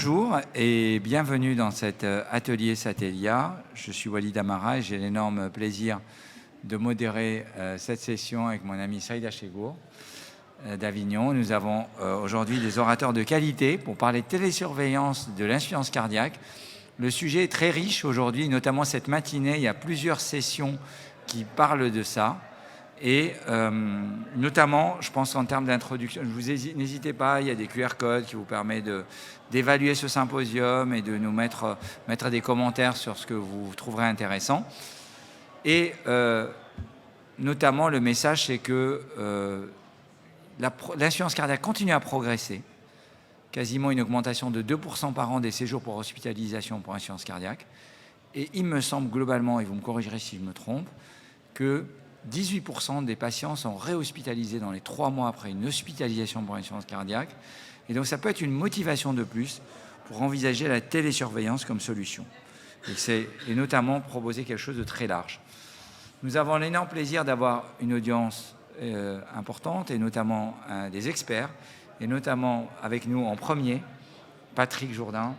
bonjour et bienvenue dans cet atelier Satellia. Je suis Walid Amara et j'ai l'énorme plaisir de modérer cette session avec mon ami Saïda Chegour d'Avignon. Nous avons aujourd'hui des orateurs de qualité pour parler de télésurveillance de l'insuffisance cardiaque. Le sujet est très riche aujourd'hui, notamment cette matinée, il y a plusieurs sessions qui parlent de ça. Et notamment, je pense en termes d'introduction, n'hésitez pas, il y a des QR codes qui vous permettent d'évaluer ce symposium et de nous mettre des commentaires sur ce que vous trouverez intéressant. Et notamment, le message, c'est que l'insuffisance cardiaque continue à progresser, quasiment une augmentation de 2% par an des séjours pour hospitalisation pour insuffisance cardiaque. Et il me semble globalement, et vous me corrigerez si je me trompe, que 18% des patients sont réhospitalisés dans les 3 mois après une hospitalisation pour insuffisance cardiaque. Et donc, ça peut être une motivation de plus pour envisager la télésurveillance comme solution. Et notamment proposer quelque chose de très large. Nous avons l'énorme plaisir d'avoir une audience importante, et notamment des experts, et notamment avec nous en premier, Patrick Jourdain,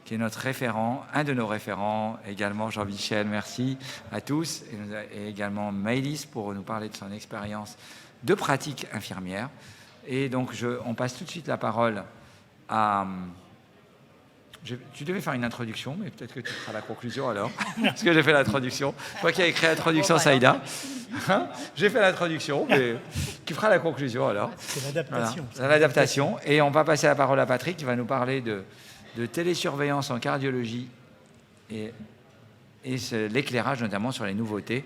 qui est notre référent, un de nos référents, également Jean-Michel, merci à tous, et également Maëlys pour nous parler de son expérience de pratique infirmière. Et donc, on passe tout de suite la parole à... Tu devais faire une introduction, mais peut-être que tu feras la conclusion alors, parce que j'ai fait l'introduction. Toi qui as écrit l'introduction, Saïda. J'ai fait l'introduction, mais qui fera la conclusion alors. C'est l'adaptation. Voilà, l'adaptation. Et on va passer la parole à Patrick, qui va nous parler de télésurveillance en cardiologie et l'éclairage notamment sur les nouveautés.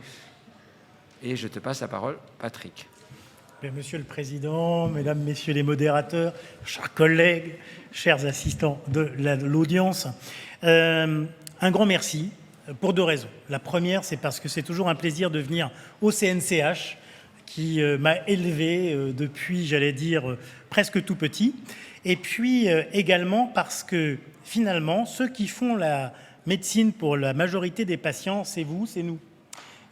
Et je te passe la parole, Patrick. Monsieur le Président, Mesdames, Messieurs les modérateurs, chers collègues, chers assistants de l'audience, un grand merci pour 2 raisons. La première, c'est parce que c'est toujours un plaisir de venir au CNCH, qui m'a élevé depuis, j'allais dire, presque tout petit. Et puis également parce que finalement, ceux qui font la médecine pour la majorité des patients, c'est vous, c'est nous.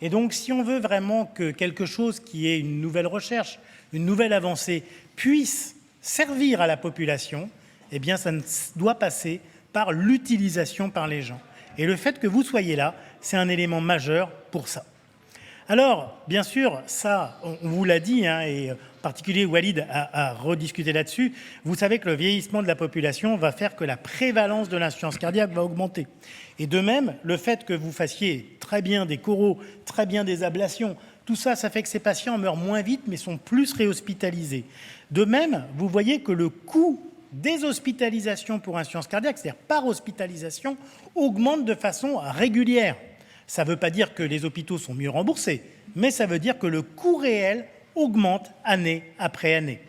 Et donc, si on veut vraiment que quelque chose qui est une nouvelle recherche, une nouvelle avancée, puisse servir à la population, eh bien, ça doit passer par l'utilisation par les gens. Et le fait que vous soyez là, c'est un élément majeur pour ça. Alors, bien sûr, ça, on vous l'a dit, hein, et en particulier Walid a rediscuté là-dessus, vous savez que le vieillissement de la population va faire que la prévalence de l'insuffisance cardiaque va augmenter. Et de même, le fait que vous fassiez très bien des coraux, très bien des ablations, tout ça, ça fait que ces patients meurent moins vite, mais sont plus réhospitalisés. De même, vous voyez que le coût des hospitalisations pour insuffisance cardiaque, c'est-à-dire par hospitalisation, augmente de façon régulière. Ça ne veut pas dire que les hôpitaux sont mieux remboursés, mais ça veut dire que le coût réel augmente année après année.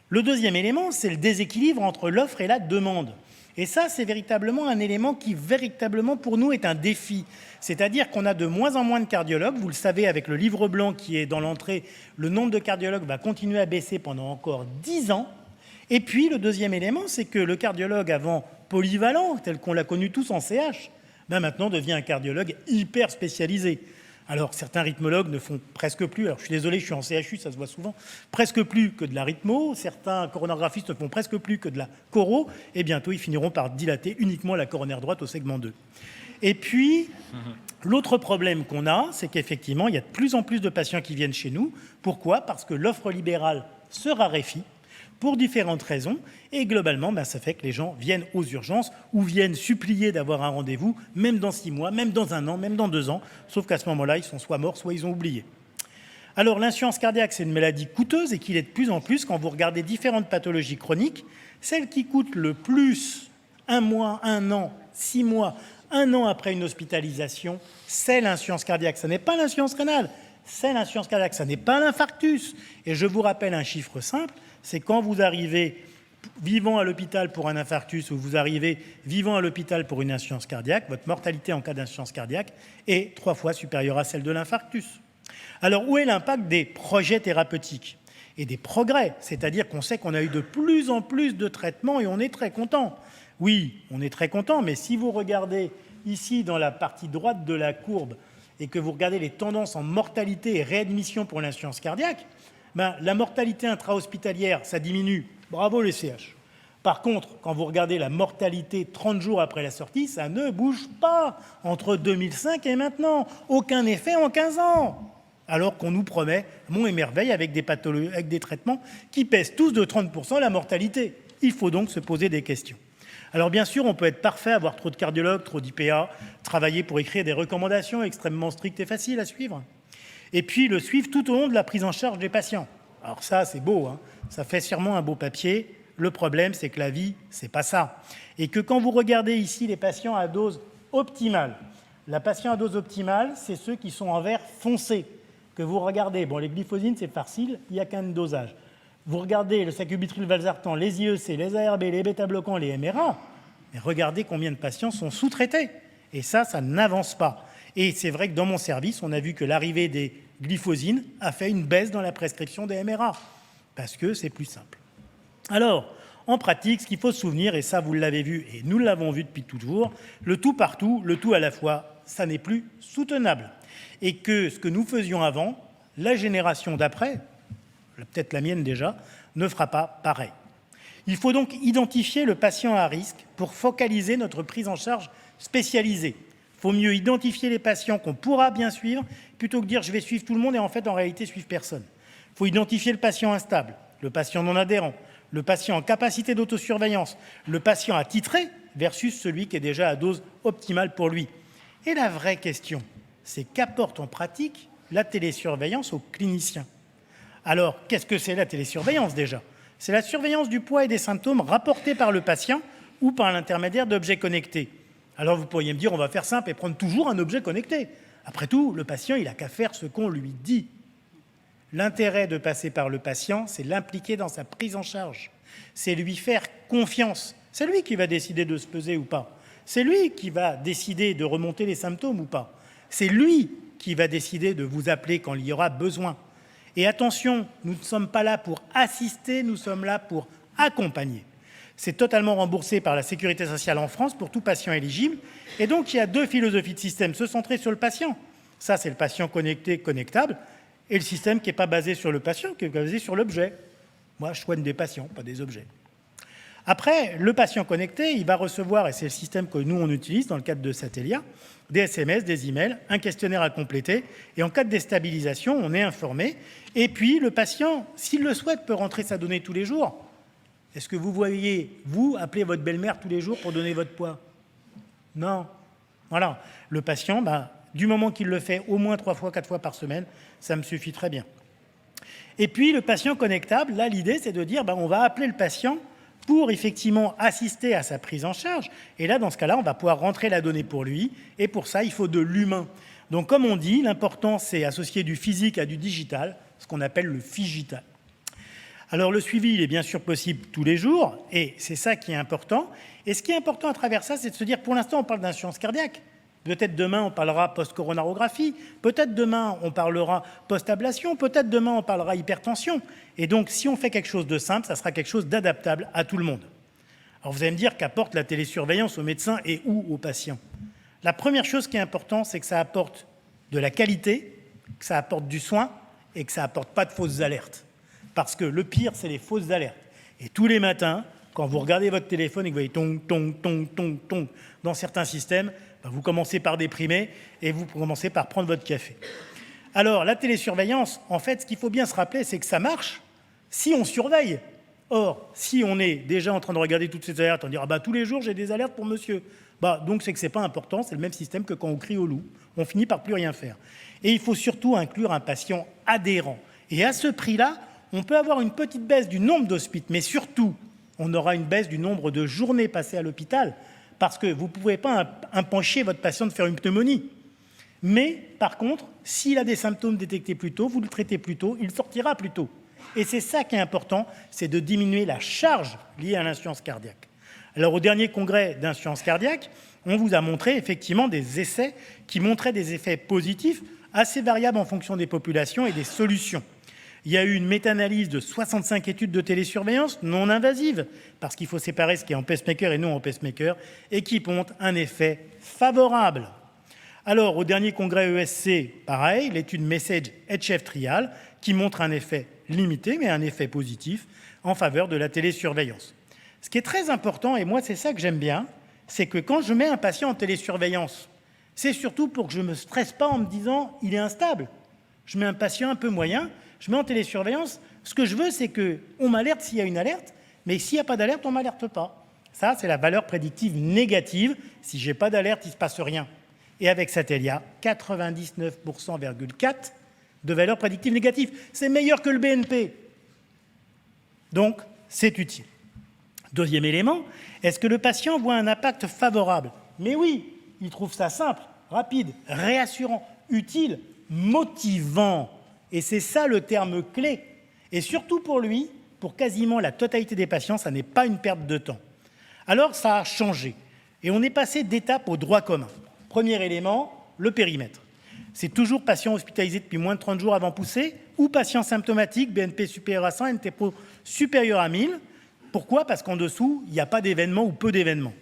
Le deuxième élément, c'est le déséquilibre entre l'offre et la demande. Et ça, c'est véritablement un élément qui, véritablement, pour nous, est un défi. C'est-à-dire qu'on a de moins en moins de cardiologues. Vous le savez, avec le livre blanc qui est dans l'entrée, le nombre de cardiologues va continuer à baisser pendant encore 10 ans. Et puis, le deuxième élément, c'est que le cardiologue avant polyvalent, tel qu'on l'a connu tous en CH, maintenant devient un cardiologue hyper spécialisé. Alors, certains rythmologues ne font presque plus, alors je suis désolé, je suis en CHU, ça se voit souvent, presque plus que de la rythmo, certains coronographistes ne font presque plus que de la choro, et bientôt ils finiront par dilater uniquement la coronaire droite au segment 2. Et puis, l'autre problème qu'on a, c'est qu'effectivement, il y a de plus en plus de patients qui viennent chez nous. Pourquoi ? Parce que l'offre libérale se raréfie, pour différentes raisons, et globalement, ça fait que les gens viennent aux urgences ou viennent supplier d'avoir un rendez-vous, même dans 6 mois, même dans 1 an, même dans 2 ans, sauf qu'à ce moment-là, ils sont soit morts, soit ils ont oublié. Alors, l'insuffisance cardiaque, c'est une maladie coûteuse et qu'il est de plus en plus, quand vous regardez différentes pathologies chroniques, celle qui coûte le plus 1 mois, 1 an, 6 mois, 1 an après une hospitalisation, c'est l'insuffisance cardiaque. Ce n'est pas l'insuffisance rénale, c'est l'insuffisance cardiaque, ce n'est pas l'infarctus. Et je vous rappelle un chiffre simple, c'est quand vous arrivez vivant à l'hôpital pour un infarctus ou vous arrivez vivant à l'hôpital pour une insuffisance cardiaque, votre mortalité en cas d'insuffisance cardiaque est 3 fois supérieure à celle de l'infarctus. Alors, où est l'impact des projets thérapeutiques et des progrès ? C'est-à-dire qu'on sait qu'on a eu de plus en plus de traitements et on est très content. Oui, on est très content, mais si vous regardez ici dans la partie droite de la courbe et que vous regardez les tendances en mortalité et réadmission pour l'insuffisance cardiaque, la mortalité intra-hospitalière, ça diminue. Bravo les CH. Par contre, quand vous regardez la mortalité 30 jours après la sortie, ça ne bouge pas entre 2005 et maintenant. Aucun effet en 15 ans. Alors qu'on nous promet monts et merveilles avec des traitements qui pèsent tous de 30% la mortalité. Il faut donc se poser des questions. Alors bien sûr, on peut être parfait, avoir trop de cardiologues, trop d'IPA, travailler pour écrire des recommandations extrêmement strictes et faciles à suivre. Et puis le suivre tout au long de la prise en charge des patients. Alors ça, c'est beau, hein, ça fait sûrement un beau papier. Le problème, c'est que la vie, c'est pas ça. Et que quand vous regardez ici les patients à dose optimale, la patient à dose optimale, c'est ceux qui sont en vert foncé. Que vous regardez, bon, les glyphosines, c'est facile, il n'y a qu'un dosage. Vous regardez le sacubitril/valsartan, les IEC, les ARB, les bêta-bloquants, les MRA, mais regardez combien de patients sont sous-traités. Et ça n'avance pas. Et c'est vrai que dans mon service, on a vu que l'arrivée des glyphosines a fait une baisse dans la prescription des MRA, parce que c'est plus simple. Alors, en pratique, ce qu'il faut se souvenir, et ça vous l'avez vu, et nous l'avons vu depuis toujours, le tout partout, le tout à la fois, ça n'est plus soutenable. Et que ce que nous faisions avant, la génération d'après, peut-être la mienne déjà, ne fera pas pareil. Il faut donc identifier le patient à risque pour focaliser notre prise en charge spécialisée. Il faut mieux identifier les patients qu'on pourra bien suivre, plutôt que dire je vais suivre tout le monde et en fait en réalité suivre personne. Il faut identifier le patient instable, le patient non adhérent, le patient en capacité d'autosurveillance, le patient attitré versus celui qui est déjà à dose optimale pour lui. Et la vraie question, c'est qu'apporte en pratique la télésurveillance aux cliniciens. Alors, qu'est-ce que c'est la télésurveillance déjà? C'est la surveillance du poids et des symptômes rapportés par le patient ou par l'intermédiaire d'objets connectés. Alors vous pourriez me dire, on va faire simple et prendre toujours un objet connecté. Après tout, le patient, il n'a qu'à faire ce qu'on lui dit. L'intérêt de passer par le patient, c'est l'impliquer dans sa prise en charge. C'est lui faire confiance. C'est lui qui va décider de se peser ou pas. C'est lui qui va décider de remonter les symptômes ou pas. C'est lui qui va décider de vous appeler quand il y aura besoin. Et attention, nous ne sommes pas là pour assister, nous sommes là pour accompagner. C'est totalement remboursé par la Sécurité sociale en France pour tout patient éligible. Et donc, il y a deux philosophies de système, se centrer sur le patient. Ça, c'est le patient connecté, connectable, et le système qui n'est pas basé sur le patient, qui est basé sur l'objet. Moi, je soigne des patients, pas des objets. Après, le patient connecté, il va recevoir, et c'est le système que nous, on utilise dans le cadre de Satellia, des SMS, des emails, un questionnaire à compléter, et en cas de déstabilisation, on est informé. Et puis, le patient, s'il le souhaite, peut rentrer sa donnée tous les jours. Est-ce que vous voyez, vous, appeler votre belle-mère tous les jours pour donner votre poids? Non. Voilà. Le patient, du moment qu'il le fait au moins 3 fois, 4 fois par semaine, ça me suffit très bien. Et puis, le patient connectable, là, l'idée, c'est de dire, on va appeler le patient pour effectivement assister à sa prise en charge. Et là, dans ce cas-là, on va pouvoir rentrer la donnée pour lui. Et pour ça, il faut de l'humain. Donc, comme on dit, l'important, c'est associer du physique à du digital, ce qu'on appelle le figital. Alors, le suivi, il est bien sûr possible tous les jours, et c'est ça qui est important. Et ce qui est important à travers ça, c'est de se dire, pour l'instant, on parle d'insuffisance cardiaque. Peut-être demain, on parlera post-coronarographie. Peut-être demain, on parlera post-ablation. Peut-être demain, on parlera hypertension. Et donc, si on fait quelque chose de simple, ça sera quelque chose d'adaptable à tout le monde. Alors, vous allez me dire qu'apporte la télésurveillance aux médecins et ou aux patients. La première chose qui est importante, c'est que ça apporte de la qualité, que ça apporte du soin et que ça apporte pas de fausses alertes. Parce que le pire, c'est les fausses alertes. Et tous les matins, quand vous regardez votre téléphone et que vous voyez tong, tong, tong, tong, tong dans certains systèmes, vous commencez par déprimer et vous commencez par prendre votre café. Alors, la télésurveillance, en fait, ce qu'il faut bien se rappeler, c'est que ça marche si on surveille. Or, si on est déjà en train de regarder toutes ces alertes, on dit tous les jours, j'ai des alertes pour monsieur. Donc, c'est que ce n'est pas important, c'est le même système que quand on crie au loup. On finit par plus rien faire. Et il faut surtout inclure un patient adhérent. Et à ce prix-là, on peut avoir une petite baisse du nombre d'hospices, mais surtout, on aura une baisse du nombre de journées passées à l'hôpital, parce que vous ne pouvez pas empêcher votre patient de faire une pneumonie. Mais, par contre, s'il a des symptômes détectés plus tôt, vous le traitez plus tôt, il sortira plus tôt. Et c'est ça qui est important, c'est de diminuer la charge liée à l'insuffisance cardiaque. Alors, au dernier congrès d'insuffisance cardiaque, on vous a montré effectivement des essais qui montraient des effets positifs assez variables en fonction des populations et des solutions. Il y a eu une méta-analyse de 65 études de télésurveillance non invasives, parce qu'il faut séparer ce qui est en pacemaker et non en pacemaker, et qui montrent un effet favorable. Alors, au dernier congrès ESC, pareil, l'étude Message HF Trial, qui montre un effet limité, mais un effet positif en faveur de la télésurveillance. Ce qui est très important, et moi c'est ça que j'aime bien, c'est que quand je mets un patient en télésurveillance, c'est surtout pour que je ne me stresse pas en me disant « il est instable ». Je mets un patient un peu moyen, je mets en télésurveillance. Ce que je veux, c'est qu'on m'alerte s'il y a une alerte, mais s'il n'y a pas d'alerte, on ne m'alerte pas. Ça, c'est la valeur prédictive négative. Si je n'ai pas d'alerte, il ne se passe rien. Et avec Satellia, 99,4% de valeur prédictive négative. C'est meilleur que le BNP. Donc, c'est utile. Deuxième élément, est-ce que le patient voit un impact favorable? Mais oui, il trouve ça simple, rapide, réassurant, utile, motivant. Et c'est ça le terme clé. Et surtout pour lui, pour quasiment la totalité des patients, ça n'est pas une perte de temps. Alors, ça a changé. Et on est passé d'étape au droit commun. Premier élément, le périmètre. C'est toujours patient hospitalisé depuis moins de 30 jours avant poussée ou patient symptomatique, BNP supérieur à 100, NT-pro supérieur à 1000. Pourquoi? Parce qu'en dessous, il n'y a pas d'événement ou peu d'événements.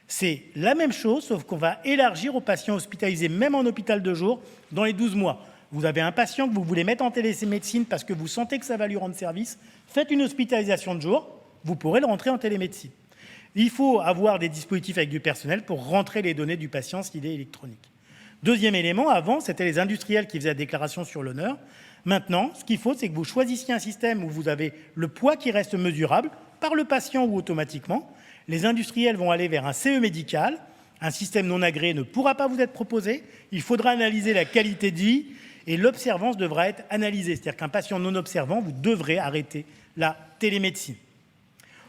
C'est la même chose, sauf qu'on va élargir aux patients hospitalisés, même en hôpital de jour, dans les 12 mois. Vous avez un patient que vous voulez mettre en télémédecine parce que vous sentez que ça va lui rendre service, faites une hospitalisation de jour, vous pourrez le rentrer en télémédecine. Il faut avoir des dispositifs avec du personnel pour rentrer les données du patient s'il est électronique. Deuxième élément, avant, c'était les industriels qui faisaient la déclaration sur l'honneur. Maintenant, ce qu'il faut, c'est que vous choisissiez un système où vous avez le poids qui reste mesurable par le patient ou automatiquement. Les industriels vont aller vers un CE médical. Un système non agréé ne pourra pas vous être proposé. Il faudra analyser la qualité de vie et l'observance devra être analysée. C'est-à-dire qu'un patient non observant, vous devrez arrêter la télémédecine.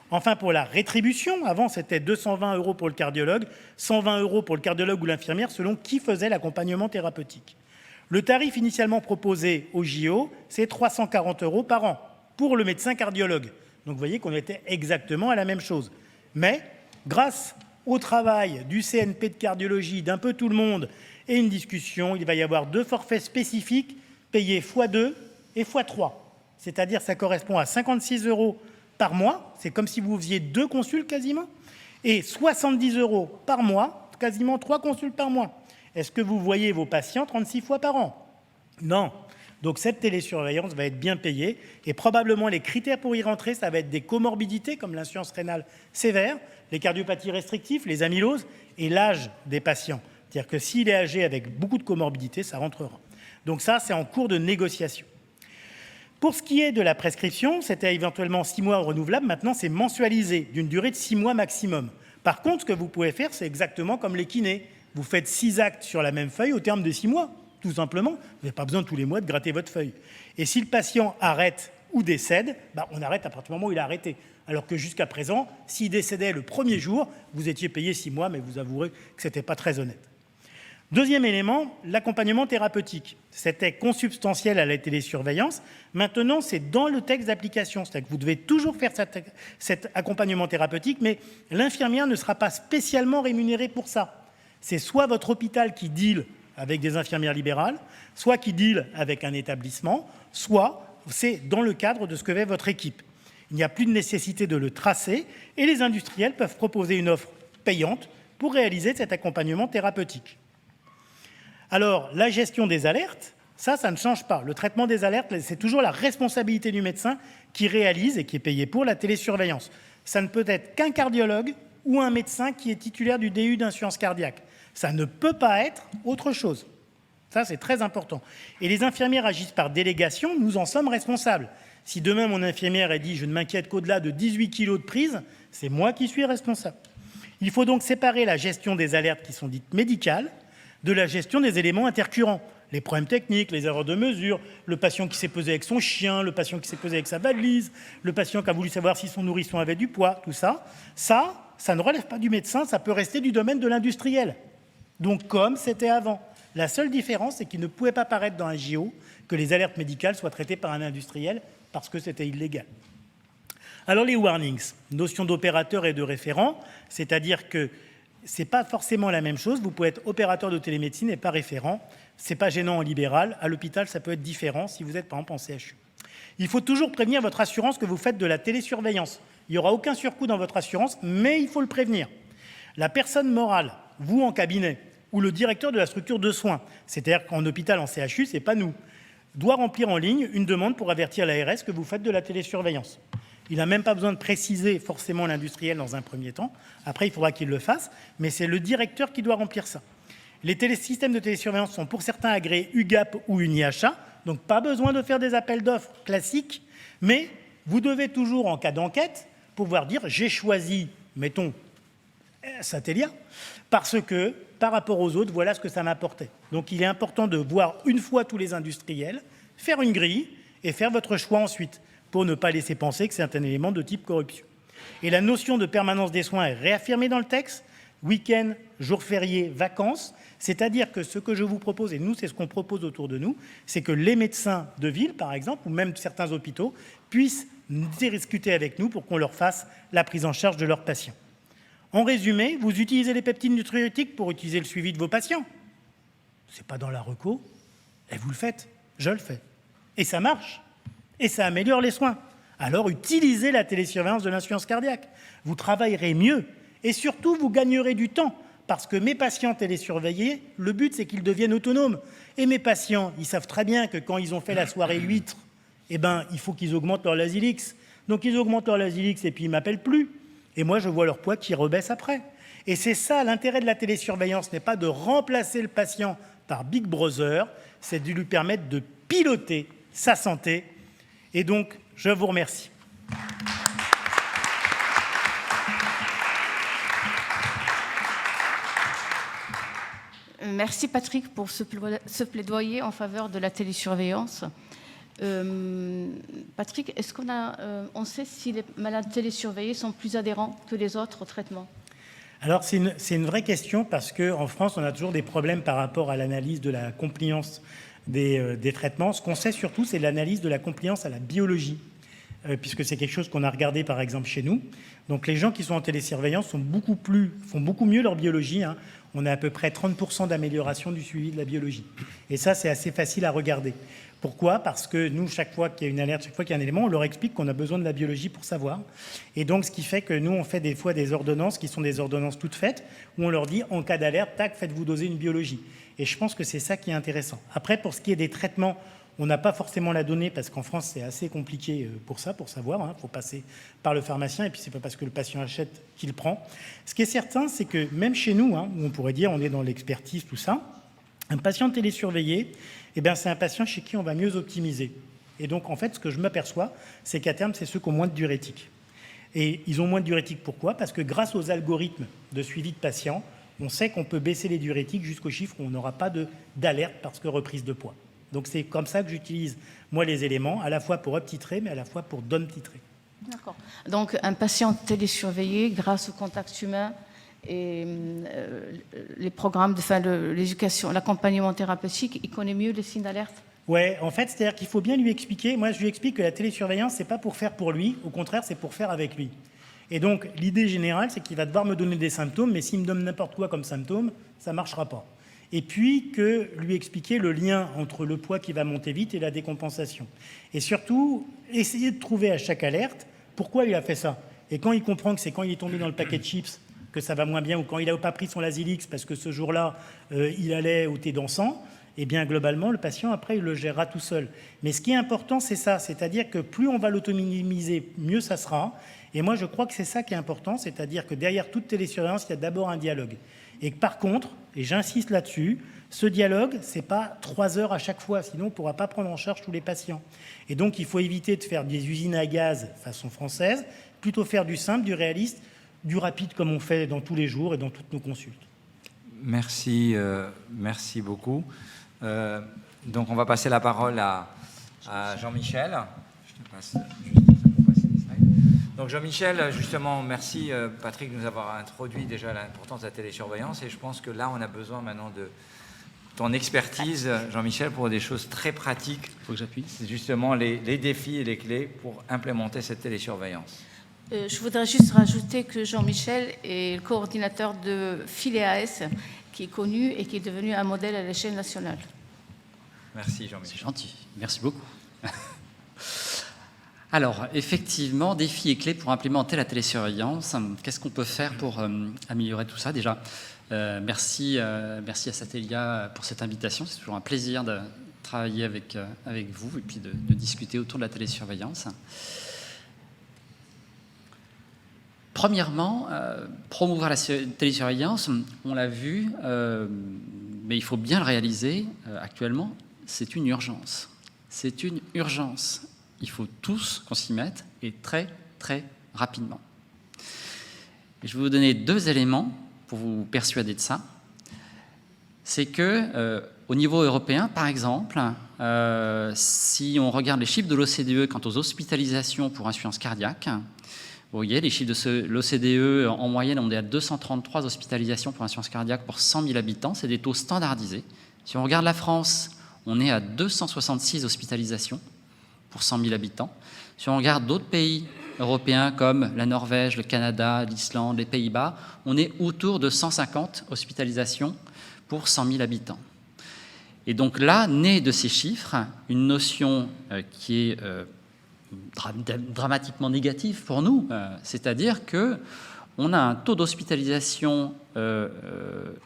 Enfin, pour la rétribution, avant c'était 220 € pour le cardiologue, 120 € pour le cardiologue ou l'infirmière selon qui faisait l'accompagnement thérapeutique. Le tarif initialement proposé au JO, c'est 340 € par an pour le médecin cardiologue. Donc vous voyez qu'on était exactement à la même chose. Mais grâce au travail du CNP de cardiologie, d'un peu tout le monde, et une discussion, il va y avoir 2 forfaits spécifiques payés x2 et x3. C'est-à-dire ça correspond à 56 € par mois, c'est comme si vous faisiez 2 consultes quasiment, et 70 € par mois, quasiment 3 consultes par mois. Est-ce que vous voyez vos patients 36 fois par an? Non. Donc cette télésurveillance va être bien payée, et probablement les critères pour y rentrer, ça va être des comorbidités comme l'insuffisance rénale sévère, les cardiopathies restrictives, les amyloses, et l'âge des patients. C'est-à-dire que s'il est âgé avec beaucoup de comorbidités, ça rentrera. Donc ça, c'est en cours de négociation. Pour ce qui est de la prescription, c'était éventuellement 6 mois renouvelable. Maintenant, c'est mensualisé d'une durée de 6 mois maximum. Par contre, ce que vous pouvez faire, c'est exactement comme les kinés. Vous faites 6 actes sur la même feuille au terme de 6 mois, tout simplement. Vous n'avez pas besoin tous les mois de gratter votre feuille. Et si le patient arrête ou décède, on arrête à partir du moment où il a arrêté. Alors que jusqu'à présent, s'il décédait le premier jour, vous étiez payé 6 mois, mais vous avouerez que ce n'était pas très honnête. Deuxième élément, l'accompagnement thérapeutique. C'était consubstantiel à la télésurveillance. Maintenant, c'est dans le texte d'application. C'est-à-dire que vous devez toujours faire cet accompagnement thérapeutique, mais l'infirmière ne sera pas spécialement rémunérée pour ça. C'est soit votre hôpital qui deal avec des infirmières libérales, soit qui deal avec un établissement, soit c'est dans le cadre de ce que fait votre équipe. Il n'y a plus de nécessité de le tracer et les industriels peuvent proposer une offre payante pour réaliser cet accompagnement thérapeutique. Alors, la gestion des alertes, ça ne change pas. Le traitement des alertes, c'est toujours la responsabilité du médecin qui réalise et qui est payé pour la télésurveillance. Ça ne peut être qu'un cardiologue ou un médecin qui est titulaire du DU d'insuffisance cardiaque. Ça ne peut pas être autre chose. Ça, c'est très important. Et les infirmières agissent par délégation, nous en sommes responsables. Si demain, mon infirmière a dit « je ne m'inquiète qu'au-delà de 18 kg de prise », c'est moi qui suis responsable. Il faut donc séparer la gestion des alertes qui sont dites médicales de la gestion des éléments intercurrents. Les problèmes techniques, les erreurs de mesure, le patient qui s'est pesé avec son chien, le patient qui s'est pesé avec sa valise, le patient qui a voulu savoir si son nourrisson avait du poids, tout ça. Ça ne relève pas du médecin, ça peut rester du domaine de l'industriel. Donc comme c'était avant. La seule différence, c'est qu'il ne pouvait pas paraître dans un JO que les alertes médicales soient traitées par un industriel parce que c'était illégal. Alors les warnings, notion d'opérateur et de référent, c'est-à-dire que ce n'est pas forcément la même chose. Vous pouvez être opérateur de télémédecine et pas référent. Ce n'est pas gênant en libéral. À l'hôpital, ça peut être différent si vous êtes par exemple en CHU. Il faut toujours prévenir votre assurance que vous faites de la télésurveillance. Il n'y aura aucun surcoût dans votre assurance, mais il faut le prévenir. La personne morale, vous en cabinet, ou le directeur de la structure de soins, c'est-à-dire qu'en hôpital, en CHU, ce n'est pas nous, doit remplir en ligne une demande pour avertir l'ARS que vous faites de la télésurveillance. Il n'a même pas besoin de préciser forcément l'industriel dans un premier temps. Après, il faudra qu'il le fasse, mais c'est le directeur qui doit remplir ça. Les systèmes de télésurveillance sont pour certains agréés UGAP ou UniHA, donc pas besoin de faire des appels d'offres classiques, mais vous devez toujours, en cas d'enquête, pouvoir dire « j'ai choisi, mettons, Satellia, parce que par rapport aux autres, voilà ce que ça m'apportait ». Donc il est important de voir une fois tous les industriels, faire une grille et faire votre choix ensuite, pour ne pas laisser penser que c'est un élément de type corruption. Et la notion de permanence des soins est réaffirmée dans le texte, week-end, jours fériés, vacances, c'est-à-dire que ce que je vous propose, et nous c'est ce qu'on propose autour de nous, c'est que les médecins de ville, par exemple, ou même certains hôpitaux, puissent discuter avec nous pour qu'on leur fasse la prise en charge de leurs patients. En résumé, vous utilisez les peptides nutriotiques pour utiliser le suivi de vos patients. Ce n'est pas dans la reco, et vous le faites, je le fais. Et ça marche, et ça améliore les soins. Alors utilisez la télésurveillance de l'insuffisance cardiaque. Vous travaillerez mieux, et surtout vous gagnerez du temps, parce que mes patients télésurveillés, le but c'est qu'ils deviennent autonomes. Et mes patients, ils savent très bien que quand ils ont fait la soirée huître, eh ben, il faut qu'ils augmentent leur Lasix. Donc ils augmentent leur Lasix et puis ils ne m'appellent plus. Et moi, je vois leur poids qui rebaisse après. Et c'est ça, l'intérêt de la télésurveillance n'est pas de remplacer le patient par Big Brother, c'est de lui permettre de piloter sa santé. Et donc, je vous remercie. Merci Patrick pour ce plaidoyer en faveur de la télésurveillance. Patrick, est-ce on sait si les malades télésurveillés sont plus adhérents que les autres au traitement? Alors c'est une vraie question parce qu'en France, on a toujours des problèmes par rapport à l'analyse de la compliance des traitements. Ce qu'on sait surtout, c'est l'analyse de la compliance à la biologie, puisque c'est quelque chose qu'on a regardé par exemple chez nous. Donc les gens qui sont en télésurveillance font beaucoup mieux leur biologie, hein. On a à peu près 30% d'amélioration du suivi de la biologie. Et ça, c'est assez facile à regarder. Pourquoi? Parce que nous, chaque fois qu'il y a une alerte, chaque fois qu'il y a un élément, on leur explique qu'on a besoin de la biologie pour savoir. Et donc, ce qui fait que nous, on fait des fois des ordonnances qui sont des ordonnances toutes faites, où on leur dit, en cas d'alerte, tac, faites-vous doser une biologie. Et je pense que c'est ça qui est intéressant. Après, pour ce qui est des traitements, on n'a pas forcément la donnée, parce qu'en France, c'est assez compliqué pour ça, pour savoir. Il faut passer par le pharmacien, et puis c'est pas parce que le patient achète qu'il prend. Ce qui est certain, c'est que même chez nous, où on pourrait dire on est dans l'expertise, tout ça, un patient télésurveillé, eh bien, c'est un patient chez qui on va mieux optimiser. Et donc, en fait, ce que je m'aperçois, c'est qu'à terme, c'est ceux qui ont moins de diurétiques. Et ils ont moins de diurétiques, pourquoi? Parce que grâce aux algorithmes de suivi de patients, on sait qu'on peut baisser les diurétiques jusqu'au chiffre où on n'aura pas d'alerte parce que reprise de poids. Donc, c'est comme ça que j'utilise, moi, les éléments, à la fois pour up-titrer, mais à la fois pour down-titrer. D'accord. Donc, un patient télésurveillé, grâce au contact humain, et les programmes, l'éducation, l'accompagnement thérapeutique, il connaît mieux les signes d'alerte? Oui, en fait, c'est-à-dire qu'il faut bien lui expliquer. Moi, je lui explique que la télésurveillance, c'est pas pour faire pour lui. Au contraire, c'est pour faire avec lui. Et donc, l'idée générale, c'est qu'il va devoir me donner des symptômes, mais s'il me donne n'importe quoi comme symptôme, ça ne marchera pas. Et puis, que lui expliquer le lien entre le poids qui va monter vite et la décompensation. Et surtout, essayer de trouver à chaque alerte pourquoi il a fait ça. Et quand il comprend que c'est quand il est tombé dans le paquet de chips que ça va moins bien, ou quand il n'a pas pris son Lasix parce que ce jour-là, il allait au thé dansant, eh bien, globalement, le patient, après, il le gérera tout seul. Mais ce qui est important, c'est ça. C'est-à-dire que plus on va l'autonomiser, mieux ça sera. Et moi, je crois que c'est ça qui est important. C'est-à-dire que derrière toute télésurveillance, il y a d'abord un dialogue. Et que par contre, et j'insiste là-dessus, ce dialogue, ce n'est pas 3 heures à chaque fois. Sinon, on ne pourra pas prendre en charge tous les patients. Et donc, il faut éviter de faire des usines à gaz façon française, plutôt faire du simple, du réaliste, du rapide comme on fait dans tous les jours et dans toutes nos consultes. Merci, merci beaucoup. Donc on va passer la parole à Jean-Michel. Je te passe pour passer les slides. Donc Jean-Michel, justement, merci Patrick de nous avoir introduit déjà l'importance de la télésurveillance et je pense que là on a besoin maintenant de ton expertise, Jean-Michel, pour des choses très pratiques. Il faut que j'appuie. C'est justement les défis et les clés pour implémenter cette télésurveillance. Je voudrais juste rajouter que Jean-Michel est le coordinateur de Phileas, qui est connu et qui est devenu un modèle à l'échelle nationale. Merci Jean-Michel. C'est gentil, merci beaucoup. Alors, effectivement, défis et clés pour implémenter la télésurveillance. Qu'est-ce qu'on peut faire pour améliorer tout ça? Déjà, merci à Satellia pour cette invitation. C'est toujours un plaisir de travailler avec vous et puis de discuter autour de la télésurveillance. Premièrement, promouvoir la télésurveillance, on l'a vu, mais il faut bien le réaliser actuellement, c'est une urgence. C'est une urgence. Il faut tous qu'on s'y mette, et très, très rapidement. Et je vais vous donner 2 éléments pour vous persuader de ça. C'est que, au niveau européen, par exemple, si on regarde les chiffres de l'OCDE quant aux hospitalisations pour insuffisance cardiaque, vous voyez, les chiffres de l'OCDE, en moyenne, on est à 233 hospitalisations pour insuffisance cardiaque pour 100 000 habitants. C'est des taux standardisés. Si on regarde la France, on est à 266 hospitalisations pour 100 000 habitants. Si on regarde d'autres pays européens comme la Norvège, le Canada, l'Islande, les Pays-Bas, on est autour de 150 hospitalisations pour 100 000 habitants. Et donc là, naît de ces chiffres une notion qui est dramatiquement négative pour nous, c'est-à-dire qu'on a un taux d'hospitalisation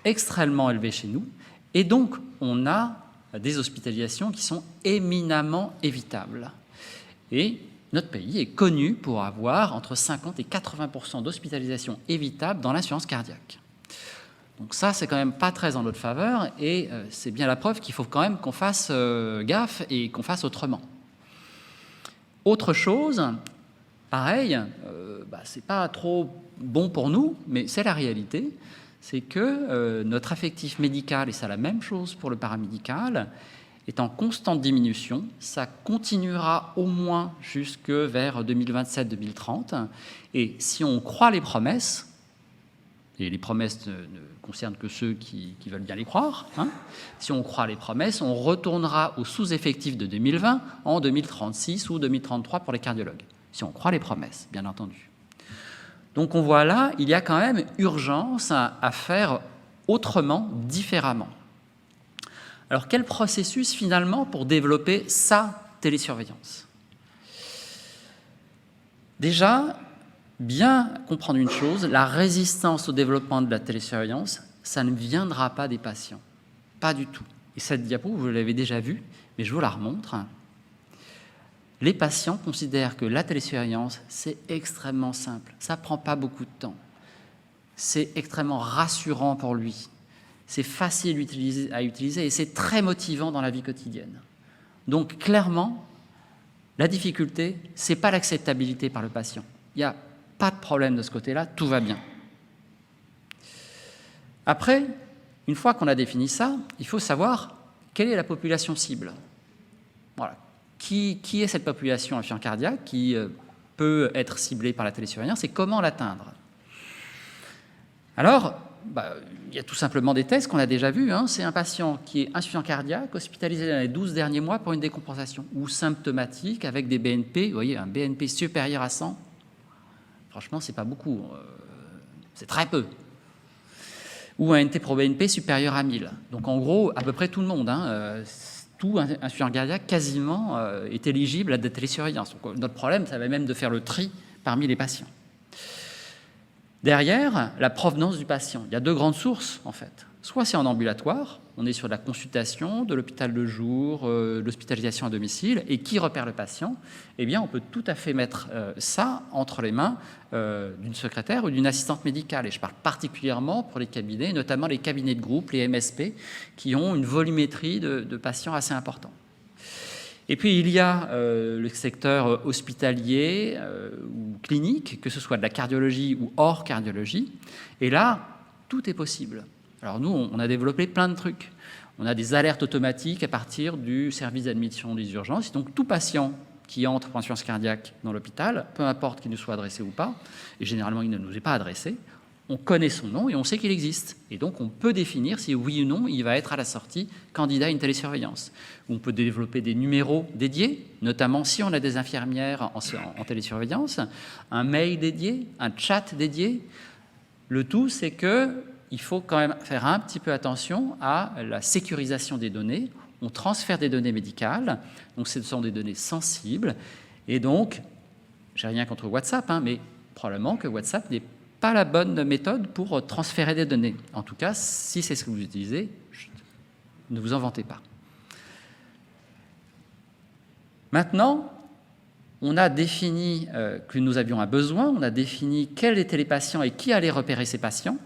extrêmement élevé chez nous, et donc on a des hospitalisations qui sont éminemment évitables. Et notre pays est connu pour avoir entre 50 et 80% d'hospitalisations évitables dans l'insuffisance cardiaque. Donc ça, c'est quand même pas très en notre faveur, et c'est bien la preuve qu'il faut quand même qu'on fasse gaffe et qu'on fasse autrement. Autre chose, pareil, c'est pas trop bon pour nous, mais c'est la réalité, c'est que notre effectif médical, et c'est la même chose pour le paramédical, est en constante diminution. Ça continuera au moins jusque vers 2027-2030. Et si on croit les promesses, et les promesses ne concernent que ceux qui veulent bien les croire, si on croit les promesses, on retournera au sous-effectif de 2020 en 2036 ou 2033 pour les cardiologues. Si on croit les promesses, bien entendu. Donc on voit là, il y a quand même urgence à faire autrement, différemment. Alors quel processus finalement pour développer sa télésurveillance? Déjà, bien comprendre une chose, la résistance au développement de la télésurveillance, ça ne viendra pas des patients. Pas du tout. Et cette diapo, vous l'avez déjà vue, mais je vous la remontre. Les patients considèrent que la télésurveillance, c'est extrêmement simple. Ça ne prend pas beaucoup de temps. C'est extrêmement rassurant pour lui. C'est facile à utiliser et c'est très motivant dans la vie quotidienne. Donc, clairement, la difficulté, ce n'est pas l'acceptabilité par le patient. Il n'y a pas de problème de ce côté-là, tout va bien. Après, une fois qu'on a défini ça, il faut savoir quelle est la population cible. Voilà. Qui est cette population insuffisante cardiaque qui peut être ciblée par la télésurveillance et comment l'atteindre? Alors, il y a tout simplement des tests qu'on a déjà vus. C'est un patient qui est insuffisant cardiaque, hospitalisé dans les 12 derniers mois pour une décompensation, ou symptomatique avec des BNP, vous voyez, un BNP supérieur à 100. Franchement, c'est pas beaucoup, c'est très peu. Ou un NT-proBNP supérieur à 1000. Donc en gros, à peu près tout le monde, tout insuffisant cardiaque quasiment est éligible à la télésurveillance. Donc, notre problème, ça va même de faire le tri parmi les patients. Derrière, la provenance du patient. Il y a 2 grandes sources, en fait. Soit c'est en ambulatoire, on est sur de la consultation, de l'hôpital de jour, l'hospitalisation à domicile, et qui repère le patient? Eh bien, on peut tout à fait mettre ça entre les mains d'une secrétaire ou d'une assistante médicale. Et je parle particulièrement pour les cabinets, notamment les cabinets de groupe, les MSP, qui ont une volumétrie de patients assez importante. Et puis, il y a le secteur hospitalier ou clinique, que ce soit de la cardiologie ou hors cardiologie. Et là, tout est possible. Alors nous, on a développé plein de trucs. On a des alertes automatiques à partir du service d'admission des urgences. Donc, tout patient qui entre pour insuffisance cardiaque dans l'hôpital, peu importe qu'il nous soit adressé ou pas, et généralement, il ne nous est pas adressé, on connaît son nom et on sait qu'il existe. Et donc, on peut définir si oui ou non, il va être à la sortie candidat à une télésurveillance. On peut développer des numéros dédiés, notamment si on a des infirmières en télésurveillance, un mail dédié, un chat dédié. Le tout, c'est qu'il faut quand même faire un petit peu attention à la sécurisation des données. On transfère des données médicales, donc ce sont des données sensibles. Et donc, j'ai rien contre WhatsApp, mais probablement que WhatsApp n'est pas la bonne méthode pour transférer des données. En tout cas, si c'est ce que vous utilisez, ne vous en vantez pas. Maintenant, On a défini que nous avions un besoin, on a défini quels étaient les patients et qui allait repérer ces patients,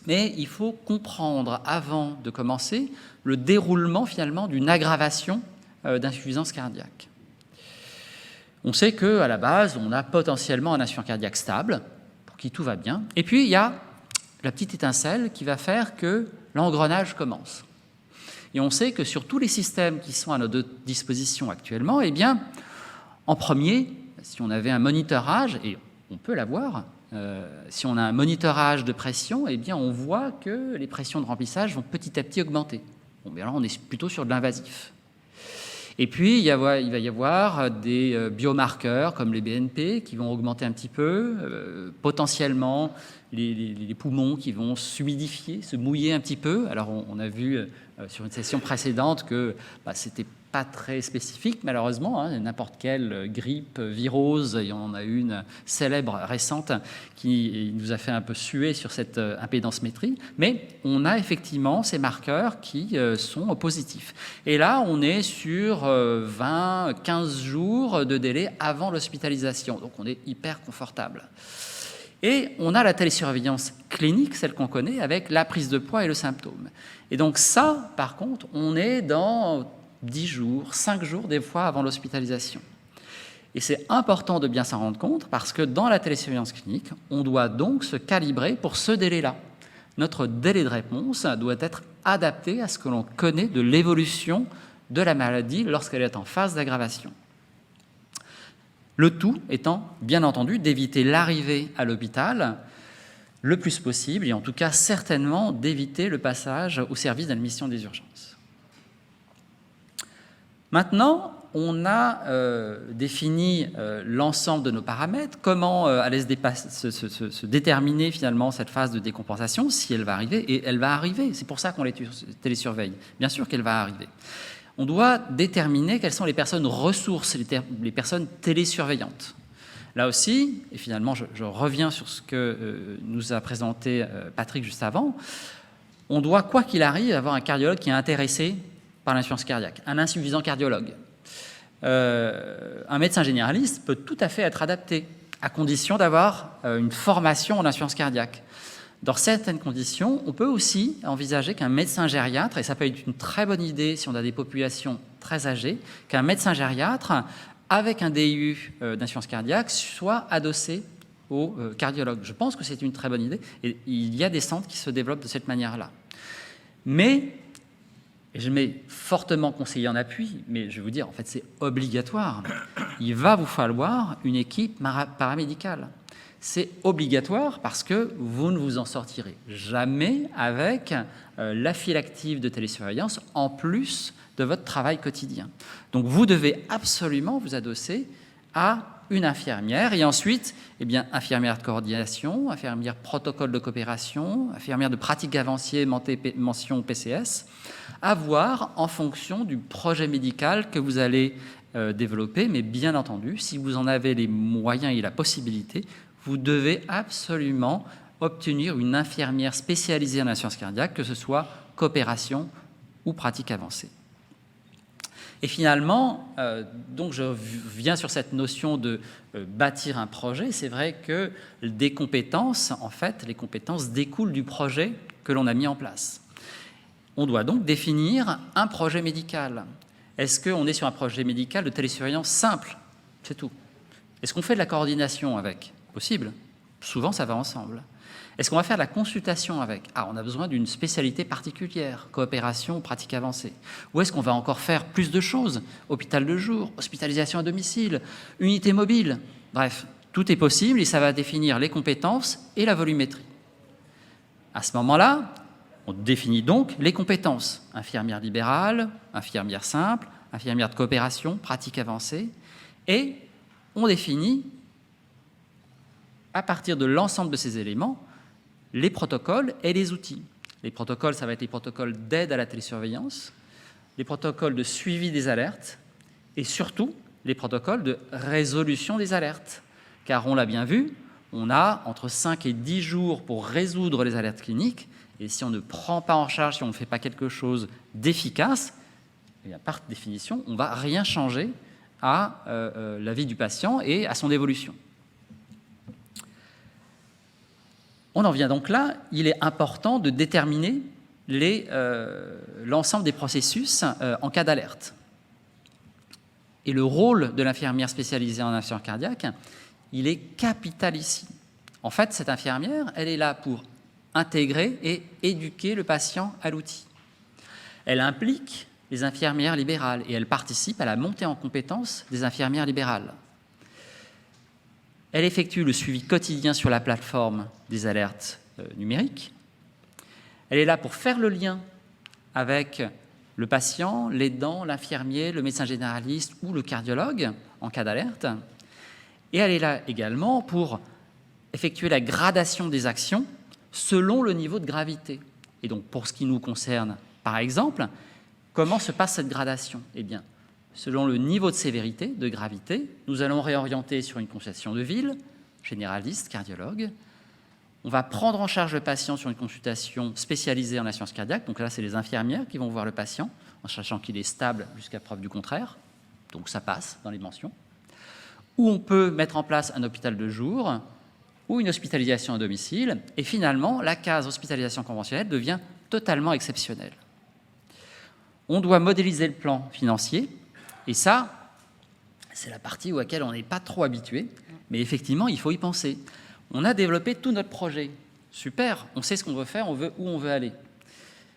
mais il faut comprendre, avant de commencer, le déroulement finalement d'une aggravation d'insuffisance cardiaque. On sait qu'à la base, on a potentiellement un insuffisant cardiaque stable, pour qui tout va bien, et puis il y a la petite étincelle qui va faire que l'engrenage commence. Et on sait que sur tous les systèmes qui sont à notre disposition actuellement, eh bien, en premier, si on avait un monitorage, et on peut l'avoir, si on a un monitorage de pression, eh bien, on voit que les pressions de remplissage vont petit à petit augmenter. Bon, bien là, on est plutôt sur de l'invasif. Et puis, il va y avoir des biomarqueurs comme les BNP qui vont augmenter un petit peu, potentiellement les poumons qui vont s'humidifier, se mouiller un petit peu. Alors, on a vu sur une session précédente que c'était pas très spécifique, malheureusement, hein, n'importe quelle grippe, virose, et on en a une célèbre récente qui nous a fait un peu suer sur cette impédancemétrie, mais on a effectivement ces marqueurs qui sont positifs. Et là, on est sur 20-15 jours de délai avant l'hospitalisation, donc on est hyper confortable. Et on a la télésurveillance clinique, celle qu'on connaît, avec la prise de poids et le symptôme. Et donc ça, par contre, on est dans 10 jours, 5 jours des fois avant l'hospitalisation. Et c'est important de bien s'en rendre compte parce que dans la télésurveillance clinique, on doit donc se calibrer pour ce délai-là. Notre délai de réponse doit être adapté à ce que l'on connaît de l'évolution de la maladie lorsqu'elle est en phase d'aggravation. Le tout étant, bien entendu, d'éviter l'arrivée à l'hôpital le plus possible et en tout cas certainement d'éviter le passage au service d'admission des urgences. Maintenant, on a défini l'ensemble de nos paramètres, comment allait se déterminer finalement cette phase de décompensation, si elle va arriver, et elle va arriver, c'est pour ça qu'on les télésurveille, bien sûr qu'elle va arriver. On doit déterminer quelles sont les personnes ressources, les personnes télésurveillantes. Là aussi, et finalement je reviens sur ce que nous a présenté Patrick juste avant, on doit, quoi qu'il arrive, avoir un cardiologue qui est intéressé par l'insuffisance cardiaque, un insuffisant cardiologue. Un médecin généraliste peut tout à fait être adapté, à condition d'avoir une formation en insuffisance cardiaque. Dans certaines conditions, on peut aussi envisager qu'un médecin gériatre, et ça peut être une très bonne idée si on a des populations très âgées, qu'un médecin gériatre, avec un DIU d'insuffisance cardiaque, soit adossé au cardiologue. Je pense que c'est une très bonne idée, et il y a des centres qui se développent de cette manière-là. Mais, et je mets fortement conseillé en appui, mais je vais vous dire, en fait, c'est obligatoire. Il va vous falloir une équipe paramédicale. C'est obligatoire parce que vous ne vous en sortirez jamais avec la file active de télésurveillance en plus de votre travail quotidien. Donc vous devez absolument vous adosser à une infirmière et ensuite, eh bien, infirmière de coordination, infirmière protocole de coopération, infirmière de pratique avancée, mention PCS, à voir en fonction du projet médical que vous allez développer. Mais bien entendu, si vous en avez les moyens et la possibilité, vous devez absolument obtenir une infirmière spécialisée en insuffisance cardiaque, que ce soit coopération ou pratique avancée. Et finalement, donc je viens sur cette notion de bâtir un projet. C'est vrai que des compétences, en fait, les compétences découlent du projet que l'on a mis en place. On doit donc définir un projet médical. Est-ce qu'on est sur un projet médical de télésurveillance simple? C'est tout. Est-ce qu'on fait de la coordination avec? Possible. Souvent, ça va ensemble. Est-ce qu'on va faire de la consultation avec? On a besoin d'une spécialité particulière, coopération ou pratique avancée. Ou est-ce qu'on va encore faire plus de choses? Hôpital de jour, hospitalisation à domicile, unité mobile. Bref, tout est possible et ça va définir les compétences et la volumétrie. À ce moment-là, on définit donc les compétences. Infirmière libérale, infirmière simple, infirmière de coopération, pratique avancée. Et on définit, à partir de l'ensemble de ces éléments, les protocoles et les outils. Les protocoles, ça va être les protocoles d'aide à la télésurveillance, les protocoles de suivi des alertes et surtout les protocoles de résolution des alertes. Car on l'a bien vu, on a entre 5 et 10 jours pour résoudre les alertes cliniques et si on ne prend pas en charge, si on ne fait pas quelque chose d'efficace, par définition, on ne va rien changer à la vie du patient et à son évolution. On en vient donc là, il est important de déterminer l'ensemble des processus en cas d'alerte. Et le rôle de l'infirmière spécialisée en insuffisance cardiaque, il est capital ici. En fait, cette infirmière, elle est là pour intégrer et éduquer le patient à l'outil. Elle implique les infirmières libérales et elle participe à la montée en compétence des infirmières libérales. Elle effectue le suivi quotidien sur la plateforme des alertes numériques. Elle est là pour faire le lien avec le patient, l'aidant, l'infirmier, le médecin généraliste ou le cardiologue en cas d'alerte. Et elle est là également pour effectuer la gradation des actions selon le niveau de gravité. Et donc, pour ce qui nous concerne, par exemple, comment se passe cette gradation? Eh bien, selon le niveau de sévérité, de gravité, nous allons réorienter sur une consultation de ville, généraliste, cardiologue. On va prendre en charge le patient sur une consultation spécialisée en insuffisance cardiaque. Donc là, c'est les infirmières qui vont voir le patient, en sachant qu'il est stable jusqu'à preuve du contraire. Donc ça passe dans les mentions. Ou on peut mettre en place un hôpital de jour ou une hospitalisation à domicile. Et finalement, la case hospitalisation conventionnelle devient totalement exceptionnelle. On doit modéliser le plan financier. Et ça, c'est la partie à laquelle on n'est pas trop habitué. Mais effectivement, il faut y penser. On a développé tout notre projet. Super, on sait ce qu'on veut faire, on veut où on veut aller.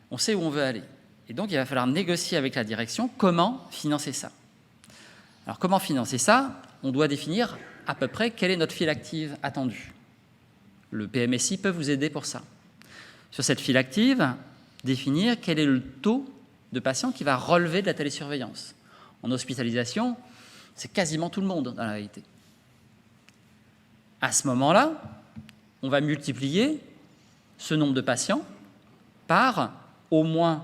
On sait où on veut aller. Et donc, il va falloir négocier avec la direction comment financer ça. Alors, comment financer ça? On doit définir à peu près quelle est notre file active attendue. Le PMSI peut vous aider pour ça. Sur cette file active, définir quel est le taux de patients qui va relever de la télésurveillance. En hospitalisation, c'est quasiment tout le monde dans la réalité. À ce moment-là, on va multiplier ce nombre de patients par au moins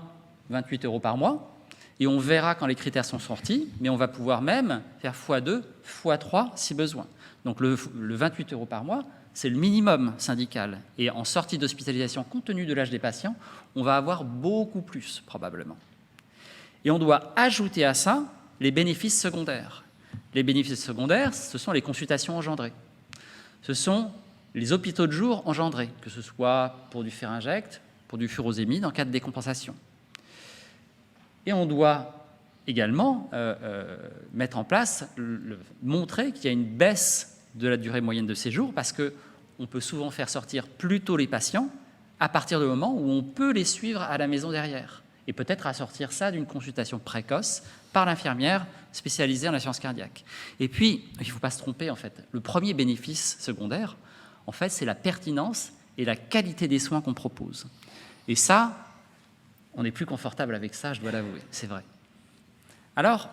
28 € par mois, et on verra quand les critères sont sortis, mais on va pouvoir même faire x2, x3 si besoin. Donc le 28 € par mois, c'est le minimum syndical. Et en sortie d'hospitalisation, compte tenu de l'âge des patients, on va avoir beaucoup plus probablement. Et on doit ajouter à ça les bénéfices secondaires. Les bénéfices secondaires, ce sont les consultations engendrées. Ce sont les hôpitaux de jour engendrés, que ce soit pour du pharyngecte, pour du furosémide en cas de décompensation. Et on doit également mettre en place, montrer qu'il y a une baisse de la durée moyenne de séjour, parce qu'on peut souvent faire sortir plus tôt les patients à partir du moment où on peut les suivre à la maison derrière. Et peut-être assortir ça d'une consultation précoce par l'infirmière spécialisée en insuffisance cardiaque. Et puis, il ne faut pas se tromper, en fait. Le premier bénéfice secondaire, en fait, c'est la pertinence et la qualité des soins qu'on propose. Et ça, on est plus confortable avec ça, je dois l'avouer, c'est vrai. Alors,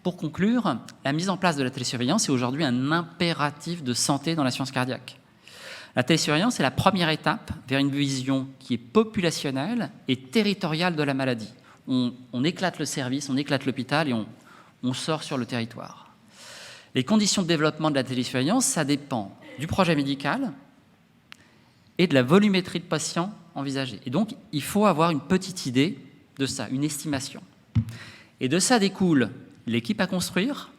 pour conclure, la mise en place de la télésurveillance est aujourd'hui un impératif de santé dans l'insuffisance cardiaque. La télésurveillance est la première étape vers une vision qui est populationnelle et territoriale de la maladie. On éclate le service, on éclate l'hôpital et on sort sur le territoire. Les conditions de développement de la télésurveillance, ça dépend du projet médical et de la volumétrie de patients envisagée. Et donc, il faut avoir une petite idée de ça, une estimation. Et de ça découle l'équipe à construire,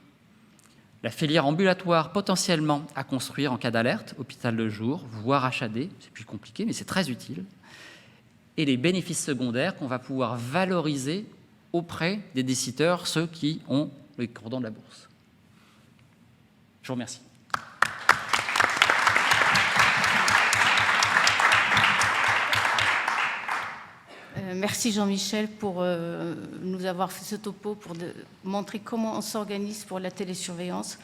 la filière ambulatoire potentiellement à construire en cas d'alerte, hôpital de jour, voire HAD, c'est plus compliqué, mais c'est très utile, et les bénéfices secondaires qu'on va pouvoir valoriser auprès des décideurs, ceux qui ont les cordons de la bourse. Je vous remercie. Merci Jean-Michel pour nous avoir fait ce topo, pour montrer comment on s'organise pour la télésurveillance.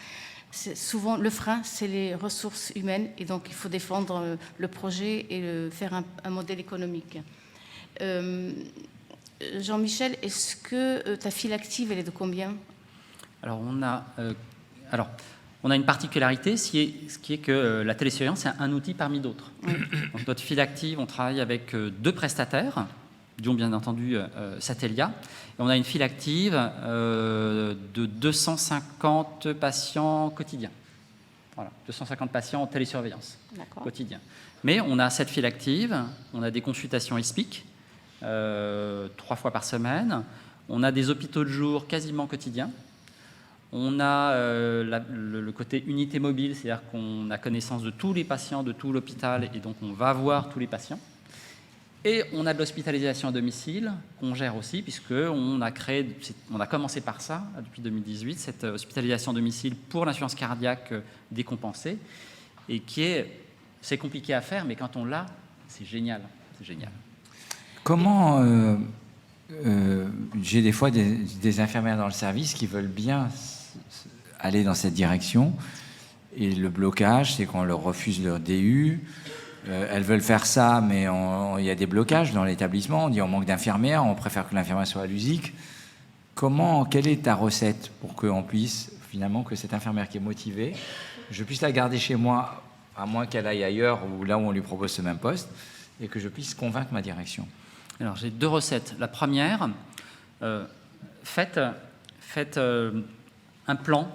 Souvent, le frein, c'est les ressources humaines, et donc il faut défendre le projet et faire un modèle économique. Jean-Michel, est-ce que ta file active, elle est de combien? Alors, on a une particularité, ce qui est que la télésurveillance est un outil parmi d'autres. Oui. Donc, notre file active, on travaille avec 2 prestataires, dont bien entendu Satellia. Et on a une file active de 250 patients quotidiens. Voilà, 250 patients en télésurveillance quotidien. Mais on a cette file active, on a des consultations ISPIC 3 fois par semaine, on a des hôpitaux de jour quasiment quotidiens, On a le côté unité mobile, c'est-à-dire qu'on a connaissance de tous les patients de tout l'hôpital et donc on va voir tous les patients. Et on a de l'hospitalisation à domicile qu'on gère aussi, puisqu'on a commencé par ça depuis 2018, cette hospitalisation à domicile pour l'insuffisance cardiaque décompensée, et c'est compliqué à faire, mais quand on l'a, c'est génial. C'est génial. Comment j'ai des fois des infirmières dans le service qui veulent bien aller dans cette direction, et le blocage, c'est qu'on leur refuse leur DU. Elles veulent faire ça, mais il y a des blocages dans l'établissement. On dit on manque d'infirmières, on préfère que l'infirmière soit à l'USIC. Quelle est ta recette pour qu'on puisse, finalement, que cette infirmière qui est motivée, je puisse la garder chez moi, à moins qu'elle aille ailleurs ou là où on lui propose ce même poste, et que je puisse convaincre ma direction? Alors, j'ai 2 recettes. La première, faites un plan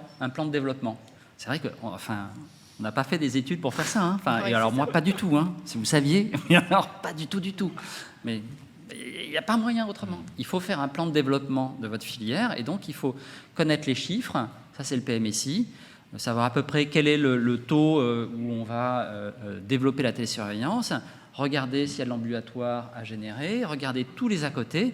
de développement. C'est vrai que, on n'a pas fait des études pour faire ça. Hein. Ouais, et alors moi, pas du tout. Hein. Si vous saviez, alors pas du tout. Mais il n'y a pas moyen autrement. Il faut faire un plan de développement de votre filière, et donc il faut connaître les chiffres. Ça, c'est le PMSI. Savoir à peu près quel est le taux où on va développer la télésurveillance. Regardez s'il y a de l'ambulatoire à générer. Regardez tous les à côté.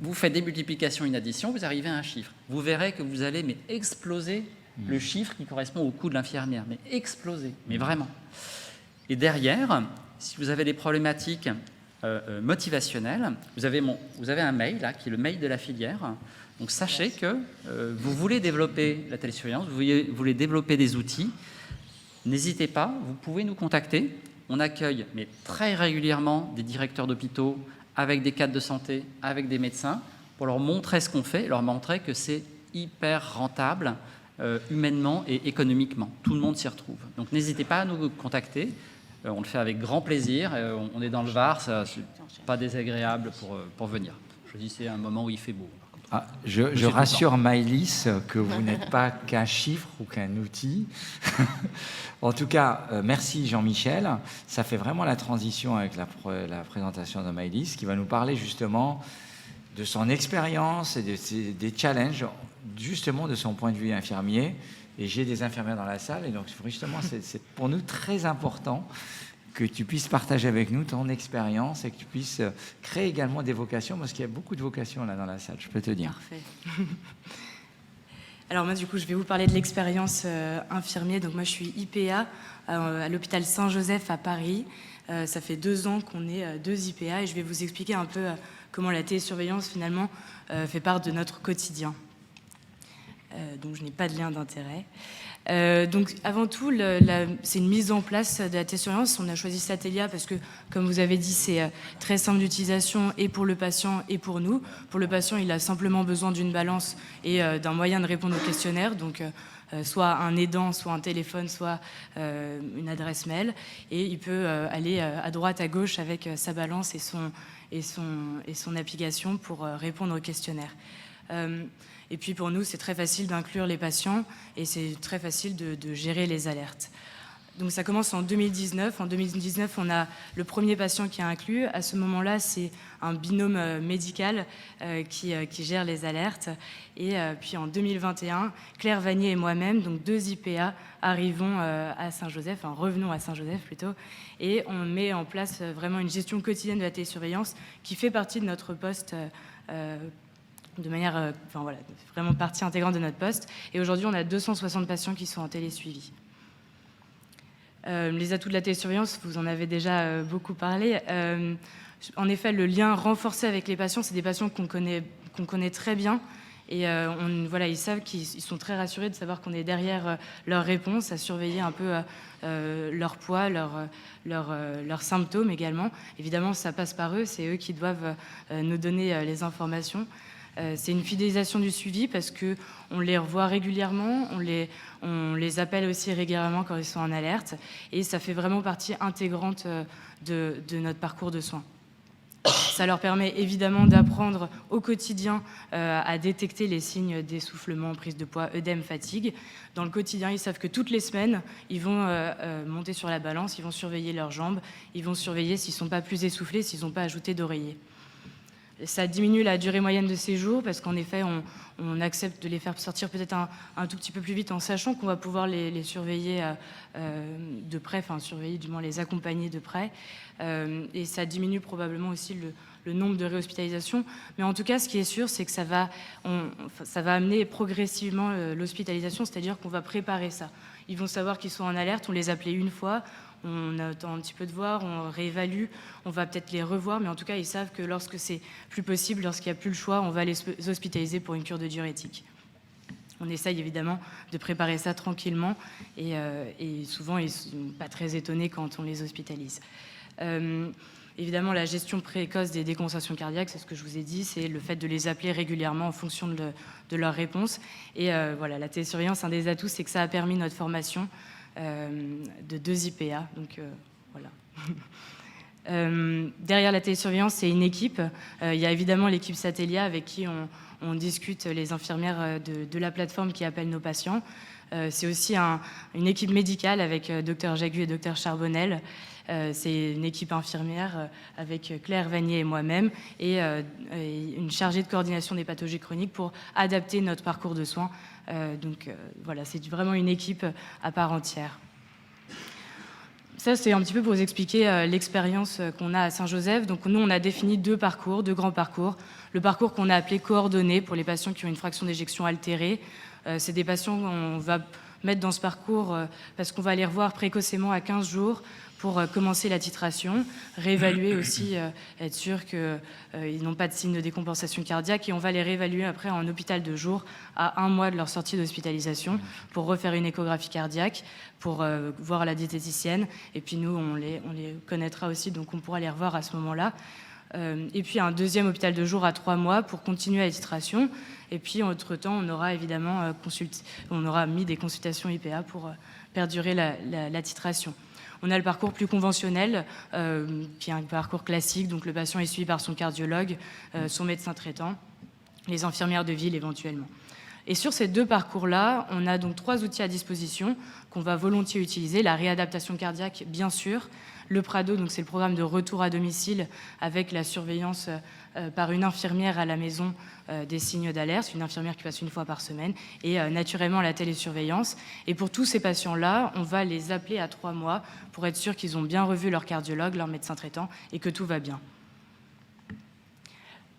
Vous faites des multiplications, une addition, vous arrivez à un chiffre. Vous verrez que vous allez exploser le chiffre qui correspond au coût de l'infirmière, mais exploser, mais vraiment. Et derrière, si vous avez des problématiques motivationnelles, vous avez un mail là, qui est le mail de la filière. Donc sachez que vous voulez développer la télésurveillance, vous voulez développer des outils, n'hésitez pas, vous pouvez nous contacter. On accueille, mais très régulièrement, des directeurs d'hôpitaux avec des cadres de santé, avec des médecins, pour leur montrer ce qu'on fait, leur montrer que c'est hyper rentable, humainement et économiquement. Tout le monde s'y retrouve. Donc n'hésitez pas à nous contacter. On le fait avec grand plaisir. On est dans le Var, c'est pas désagréable pour venir. Choisissez un moment où il fait beau. Je rassure Maëlys que vous n'êtes pas qu'un chiffre ou qu'un outil. En tout cas, merci Jean-Michel. Ça fait vraiment la transition avec la présentation de Maëlys, qui va nous parler justement de son expérience et des challenges, justement de son point de vue infirmier. Et j'ai des infirmières dans la salle, et donc justement, c'est pour nous très important que tu puisses partager avec nous ton expérience et que tu puisses créer également des vocations, parce qu'il y a beaucoup de vocations là dans la salle, je peux te dire. Parfait. Alors moi, du coup, je vais vous parler de l'expérience infirmier. Donc moi, je suis IPA à l'hôpital Saint-Joseph à Paris. Ça fait 2 ans qu'on est 2 IPA, et je vais vous expliquer un peu comment la télésurveillance, finalement, fait part de notre quotidien. Donc je n'ai pas de lien d'intérêt. Donc avant tout, c'est une mise en place de la télésurveillance. On a choisi Satellia parce que, comme vous avez dit, c'est très simple d'utilisation et pour le patient et pour nous. Pour le patient, il a simplement besoin d'une balance et d'un moyen de répondre au questionnaire. Donc soit un aidant, soit un téléphone, soit une adresse mail. Et il peut aller à droite, à gauche avec sa balance et son application pour répondre au questionnaire. Et puis pour nous, c'est très facile d'inclure les patients et c'est très facile de gérer les alertes. Donc ça commence en 2019. En 2019, on a le premier patient qui est inclus. À ce moment-là, c'est un binôme médical qui gère les alertes. Et puis en 2021, Claire Vanier et moi-même, donc 2 IPA, arrivons à Saint-Joseph, revenons à Saint-Joseph plutôt, et on met en place vraiment une gestion quotidienne de la télésurveillance qui fait partie de notre poste de manière, vraiment partie intégrante de notre poste. Et aujourd'hui, on a 260 patients qui sont en télésuivi. Les atouts de la télésurveillance, vous en avez déjà beaucoup parlé. En effet, le lien renforcé avec les patients, c'est des patients qu'on connaît très bien. Et ils savent qu'ils sont très rassurés de savoir qu'on est derrière leurs réponses, à surveiller un peu leur poids, leurs symptômes également. Évidemment, ça passe par eux, c'est eux qui doivent nous donner les informations. C'est une fidélisation du suivi parce qu'on les revoit régulièrement, on les appelle aussi régulièrement quand ils sont en alerte, et ça fait vraiment partie intégrante de notre parcours de soins. Ça leur permet évidemment d'apprendre au quotidien à détecter les signes d'essoufflement, prise de poids, œdème, fatigue. Dans le quotidien, ils savent que toutes les semaines, ils vont monter sur la balance, ils vont surveiller leurs jambes, ils vont surveiller s'ils ne sont pas plus essoufflés, s'ils n'ont pas ajouté d'oreiller. Ça diminue la durée moyenne de séjour parce qu'en effet, on accepte de les faire sortir peut-être un tout petit peu plus vite en sachant qu'on va pouvoir les surveiller de près, enfin surveiller du moins les accompagner de près. Et ça diminue probablement aussi le nombre de réhospitalisations. Mais en tout cas, ce qui est sûr, c'est que ça va amener progressivement l'hospitalisation, c'est-à-dire qu'on va préparer ça. Ils vont savoir qu'ils sont en alerte, on les appelait une fois, on attend un petit peu de voir, on réévalue, on va peut-être les revoir, mais en tout cas, ils savent que lorsque c'est plus possible, lorsqu'il n'y a plus le choix, on va les hospitaliser pour une cure de diurétique. On essaye évidemment de préparer ça tranquillement et souvent, ils ne sont pas très étonnés quand on les hospitalise. Évidemment, la gestion précoce des décompensations cardiaques, c'est ce que je vous ai dit, c'est le fait de les appeler régulièrement en fonction de leur réponse. Et voilà, la télésurveillance, un des atouts, c'est que ça a permis notre formation de 2 IPA. Donc voilà. Derrière la télésurveillance, c'est une équipe. Il y a évidemment l'équipe Satellia avec qui on discute, les infirmières de la plateforme qui appellent nos patients. C'est aussi une équipe médicale avec Dr Jagu et Dr Charbonnel. C'est une équipe infirmière avec Claire Vanier et moi-même et une chargée de coordination des pathologies chroniques pour adapter notre parcours de soins. Donc voilà, c'est vraiment une équipe à part entière. Ça, c'est un petit peu pour vous expliquer l'expérience qu'on a à Saint-Joseph. Donc nous, on a défini 2 grands parcours. Le parcours qu'on a appelé coordonné pour les patients qui ont une fraction d'éjection altérée. C'est des patients qu'on va mettre dans ce parcours parce qu'on va les revoir précocement à 15 jours pour commencer la titration, réévaluer aussi, être sûr qu'ils n'ont pas de signe de décompensation cardiaque et on va les réévaluer après en hôpital de jour à 1 mois de leur sortie d'hospitalisation pour refaire une échographie cardiaque, pour voir la diététicienne et puis nous, on les connaîtra aussi, donc on pourra les revoir à ce moment-là. Et puis un deuxième hôpital de jour à 3 mois pour continuer la titration. Et puis entre-temps, on aura évidemment mis des consultations IPA pour perdurer la titration. On a le parcours plus conventionnel, qui est un parcours classique. Donc le patient est suivi par son cardiologue, son médecin traitant, les infirmières de ville éventuellement. Et sur ces 2 parcours-là, on a donc 3 outils à disposition qu'on va volontiers utiliser. La réadaptation cardiaque, bien sûr. Le Prado, donc c'est le programme de retour à domicile avec la surveillance par une infirmière à la maison des signes d'alerte, une infirmière qui passe 1 fois par semaine, et naturellement la télésurveillance. Et pour tous ces patients-là, on va les appeler à 3 mois pour être sûr qu'ils ont bien revu leur cardiologue, leur médecin traitant, et que tout va bien.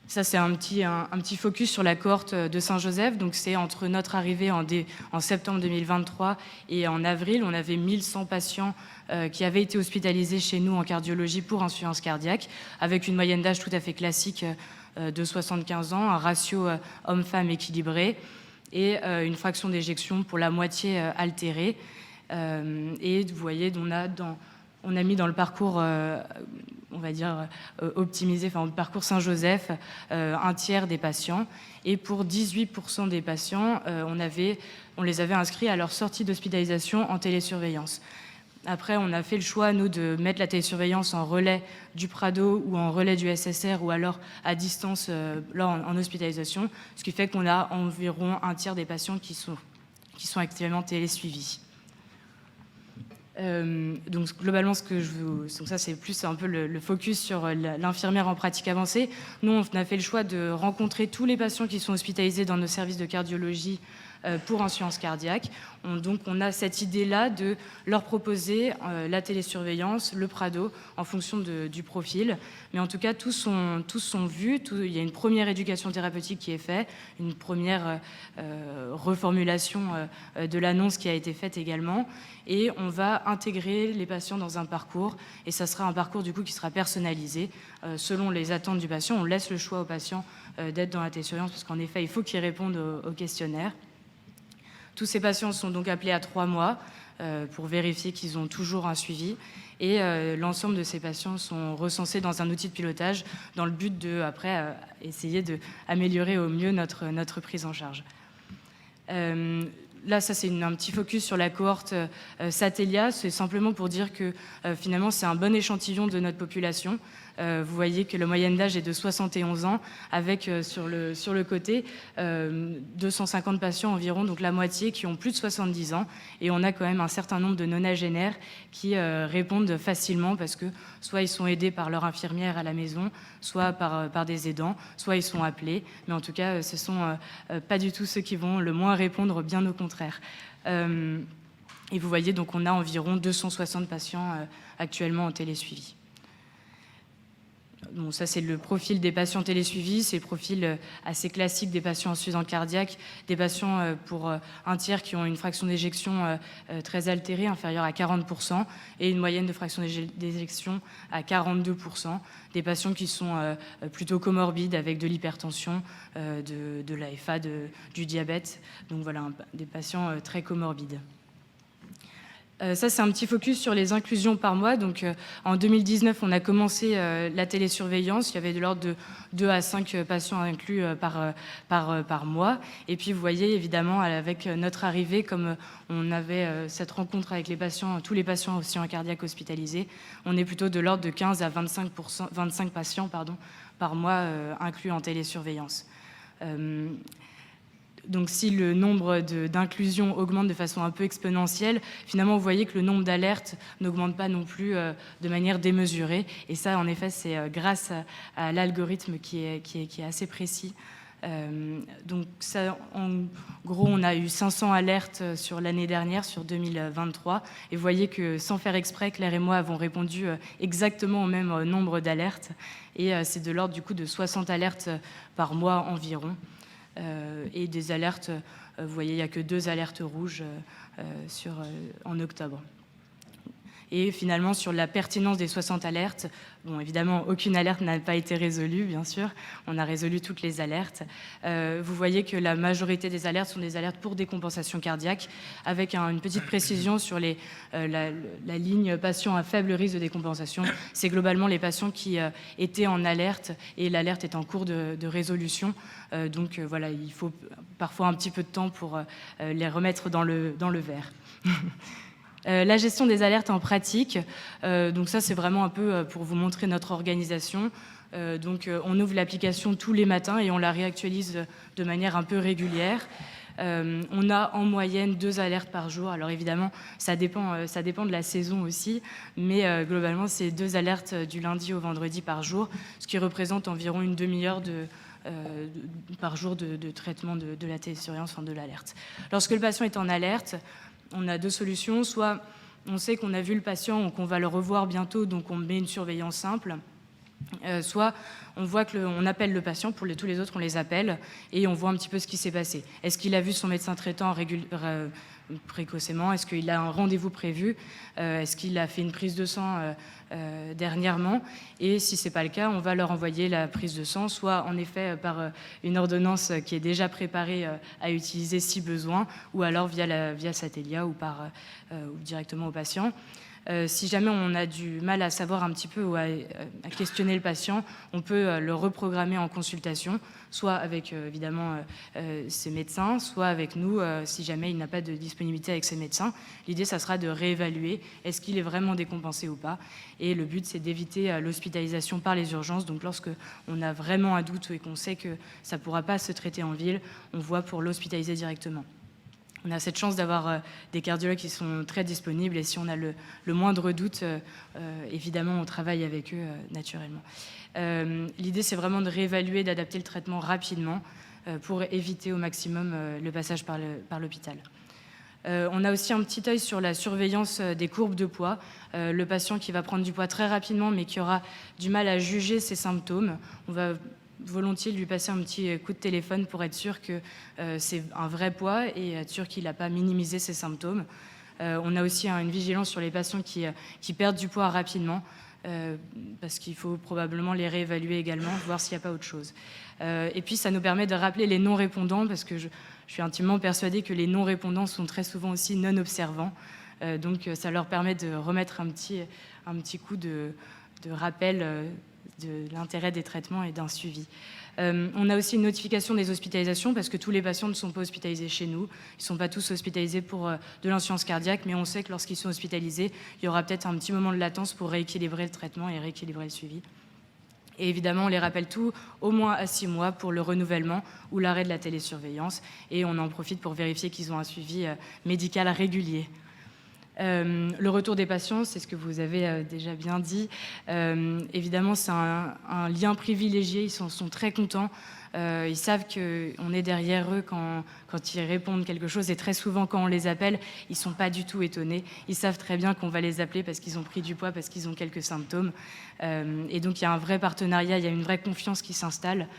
Ça, c'est un petit focus sur la cohorte de Saint-Joseph. Donc, c'est entre notre arrivée en septembre 2023 et en avril, on avait 1100 patients qui avaient été hospitalisés chez nous en cardiologie pour insuffisance cardiaque, avec une moyenne d'âge tout à fait classique de 75 ans, un ratio homme-femme équilibré et une fraction d'éjection pour la moitié altérée. Et vous voyez, on a mis dans le parcours, on va dire, optimisé, enfin, le parcours Saint-Joseph, 1/3 des patients. Et pour 18% des patients, on les avait inscrits à leur sortie d'hospitalisation en télésurveillance. Après, on a fait le choix, nous, de mettre la télésurveillance en relais du Prado ou en relais du SSR ou alors à distance là, en hospitalisation, ce qui fait qu'on a environ 1/3 des patients qui sont actuellement télésuivis. Donc globalement, donc ça c'est plus un peu le focus sur l'infirmière en pratique avancée. Nous, on a fait le choix de rencontrer tous les patients qui sont hospitalisés dans nos services de cardiologie pour insuffisance cardiaque. Donc on a cette idée-là de leur proposer la télésurveillance, le Prado, en fonction du profil. Mais en tout cas, tous sont vus. Il y a une première éducation thérapeutique qui est faite, une première reformulation de l'annonce qui a été faite également. Et on va intégrer les patients dans un parcours. Et ça sera un parcours du coup qui sera personnalisé selon les attentes du patient. On laisse le choix au patient d'être dans la télésurveillance parce qu'en effet, il faut qu'il réponde au questionnaire. Tous ces patients sont donc appelés à 3 mois pour vérifier qu'ils ont toujours un suivi. Et l'ensemble de ces patients sont recensés dans un outil de pilotage dans le but de, après, essayer d'améliorer au mieux notre prise en charge. Là, ça, c'est un petit focus sur la cohorte Satellia. C'est simplement pour dire que finalement, c'est un bon échantillon de notre population. vous voyez que la moyenne d'âge est de 71 ans, avec sur le côté 250 patients environ, donc la moitié, qui ont plus de 70 ans. Et on a quand même un certain nombre de nonagénaires qui répondent facilement parce que soit ils sont aidés par leur infirmière à la maison, soit par des aidants, soit ils sont appelés. Mais en tout cas, ce ne sont pas du tout ceux qui vont le moins répondre, bien au contraire. Et vous voyez, donc on a environ 260 patients actuellement en télésuivi. Bon, ça, c'est le profil des patients télésuivis. C'est le profil assez classique des patients en suffisance cardiaque, des patients pour un tiers qui ont une fraction d'éjection très altérée, inférieure à 40%, et une moyenne de fraction d'éjection à 42%. Des patients qui sont plutôt comorbides avec de l'hypertension, de l'AFA, du diabète. Donc voilà, des patients très comorbides. Ça, c'est un petit focus sur les inclusions par mois. Donc, en 2019, on a commencé la télésurveillance. Il y avait de l'ordre de 2 à 5 patients inclus par mois. Et puis, vous voyez, évidemment, avec notre arrivée, comme on avait cette rencontre avec les patients, tous les patients aussi en cardiaque hospitalisés, on est plutôt de l'ordre de 15 à 25 patients par mois inclus en télésurveillance. Donc si le nombre d'inclusions augmente de façon un peu exponentielle, finalement vous voyez que le nombre d'alertes n'augmente pas non plus de manière démesurée. Et ça, en effet, c'est grâce à l'algorithme qui est assez précis. Donc ça, en gros, on a eu 500 alertes sur l'année dernière, sur 2023. Et vous voyez que sans faire exprès, Claire et moi avons répondu exactement au même nombre d'alertes. Et c'est de l'ordre du coup de 60 alertes par mois environ. Et des alertes, vous voyez, il n'y a que 2 alertes rouges en octobre. Et finalement, sur la pertinence des 60 alertes, bon, évidemment, aucune alerte n'a pas été résolue, bien sûr. On a résolu toutes les alertes. Vous voyez que la majorité des alertes sont des alertes pour décompensation cardiaque, avec une petite précision sur la ligne patients à faible risque de décompensation. C'est globalement les patients qui étaient en alerte, et l'alerte est en cours de résolution. Donc voilà, il faut parfois un petit peu de temps pour les remettre dans le vert. La gestion des alertes en pratique, donc ça c'est vraiment un peu pour vous montrer notre organisation. Donc on ouvre l'application tous les matins et on la réactualise de manière un peu régulière. On a en moyenne 2 alertes par jour. Alors évidemment, ça dépend de la saison aussi, mais globalement c'est 2 alertes du lundi au vendredi par jour, ce qui représente environ une demi-heure par jour de traitement de la télésurveillance, enfin de l'alerte. Lorsque le patient est en alerte, on a 2 solutions. Soit on sait qu'on a vu le patient ou qu'on va le revoir bientôt, donc on met une surveillance simple. Soit on voit qu'on appelle le patient, pour tous les autres on les appelle, et on voit un petit peu ce qui s'est passé. Est-ce qu'il a vu son médecin traitant précocement? Est-ce qu'il a un rendez-vous prévu? Est-ce qu'il a fait une prise de sang dernièrement? Et si ce n'est pas le cas, on va leur envoyer la prise de sang, soit en effet par une ordonnance qui est déjà préparée à utiliser si besoin, ou alors via Satellia ou directement au patient. Si jamais on a du mal à savoir un petit peu ou à questionner le patient, on peut le reprogrammer en consultation, soit avec évidemment ses médecins, soit avec nous si jamais il n'a pas de disponibilité avec ses médecins. L'idée, ça sera de réévaluer est-ce qu'il est vraiment décompensé ou pas. Et le but, c'est d'éviter l'hospitalisation par les urgences. Donc lorsque on a vraiment un doute et qu'on sait que ça ne pourra pas se traiter en ville, on voit pour l'hospitaliser directement. On a cette chance d'avoir des cardiologues qui sont très disponibles, et si on a le moindre doute, évidemment, on travaille avec eux naturellement. L'idée, c'est vraiment de réévaluer, d'adapter le traitement rapidement pour éviter au maximum le passage par l'hôpital. On a aussi un petit œil sur la surveillance des courbes de poids. Le patient qui va prendre du poids très rapidement, mais qui aura du mal à juger ses symptômes, on va volontiers lui passer un petit coup de téléphone pour être sûr que c'est un vrai poids et être sûr qu'il n'a pas minimisé ses symptômes. On a aussi une vigilance sur les patients qui perdent du poids rapidement, parce qu'il faut probablement les réévaluer également, voir s'il n'y a pas autre chose. Et puis ça nous permet de rappeler les non-répondants, parce que je suis intimement persuadée que les non-répondants sont très souvent aussi non-observants. Donc ça leur permet de remettre un petit coup de rappel de l'intérêt des traitements et d'un suivi. On a aussi une notification des hospitalisations, parce que tous les patients ne sont pas hospitalisés chez nous. Ils ne sont pas tous hospitalisés pour de l'insuffisance cardiaque, mais on sait que lorsqu'ils sont hospitalisés, il y aura peut-être un petit moment de latence pour rééquilibrer le traitement et rééquilibrer le suivi. Et évidemment, on les rappelle tous au moins à 6 mois pour le renouvellement ou l'arrêt de la télésurveillance. Et on en profite pour vérifier qu'ils ont un suivi médical régulier. Le retour des patients, c'est ce que vous avez déjà bien dit. Évidemment, c'est un lien privilégié. Ils sont très contents. Ils savent qu'on est derrière eux quand ils répondent quelque chose. Et très souvent, quand on les appelle, ils ne sont pas du tout étonnés. Ils savent très bien qu'on va les appeler parce qu'ils ont pris du poids, parce qu'ils ont quelques symptômes. Et donc, il y a un vrai partenariat, il y a une vraie confiance qui s'installe.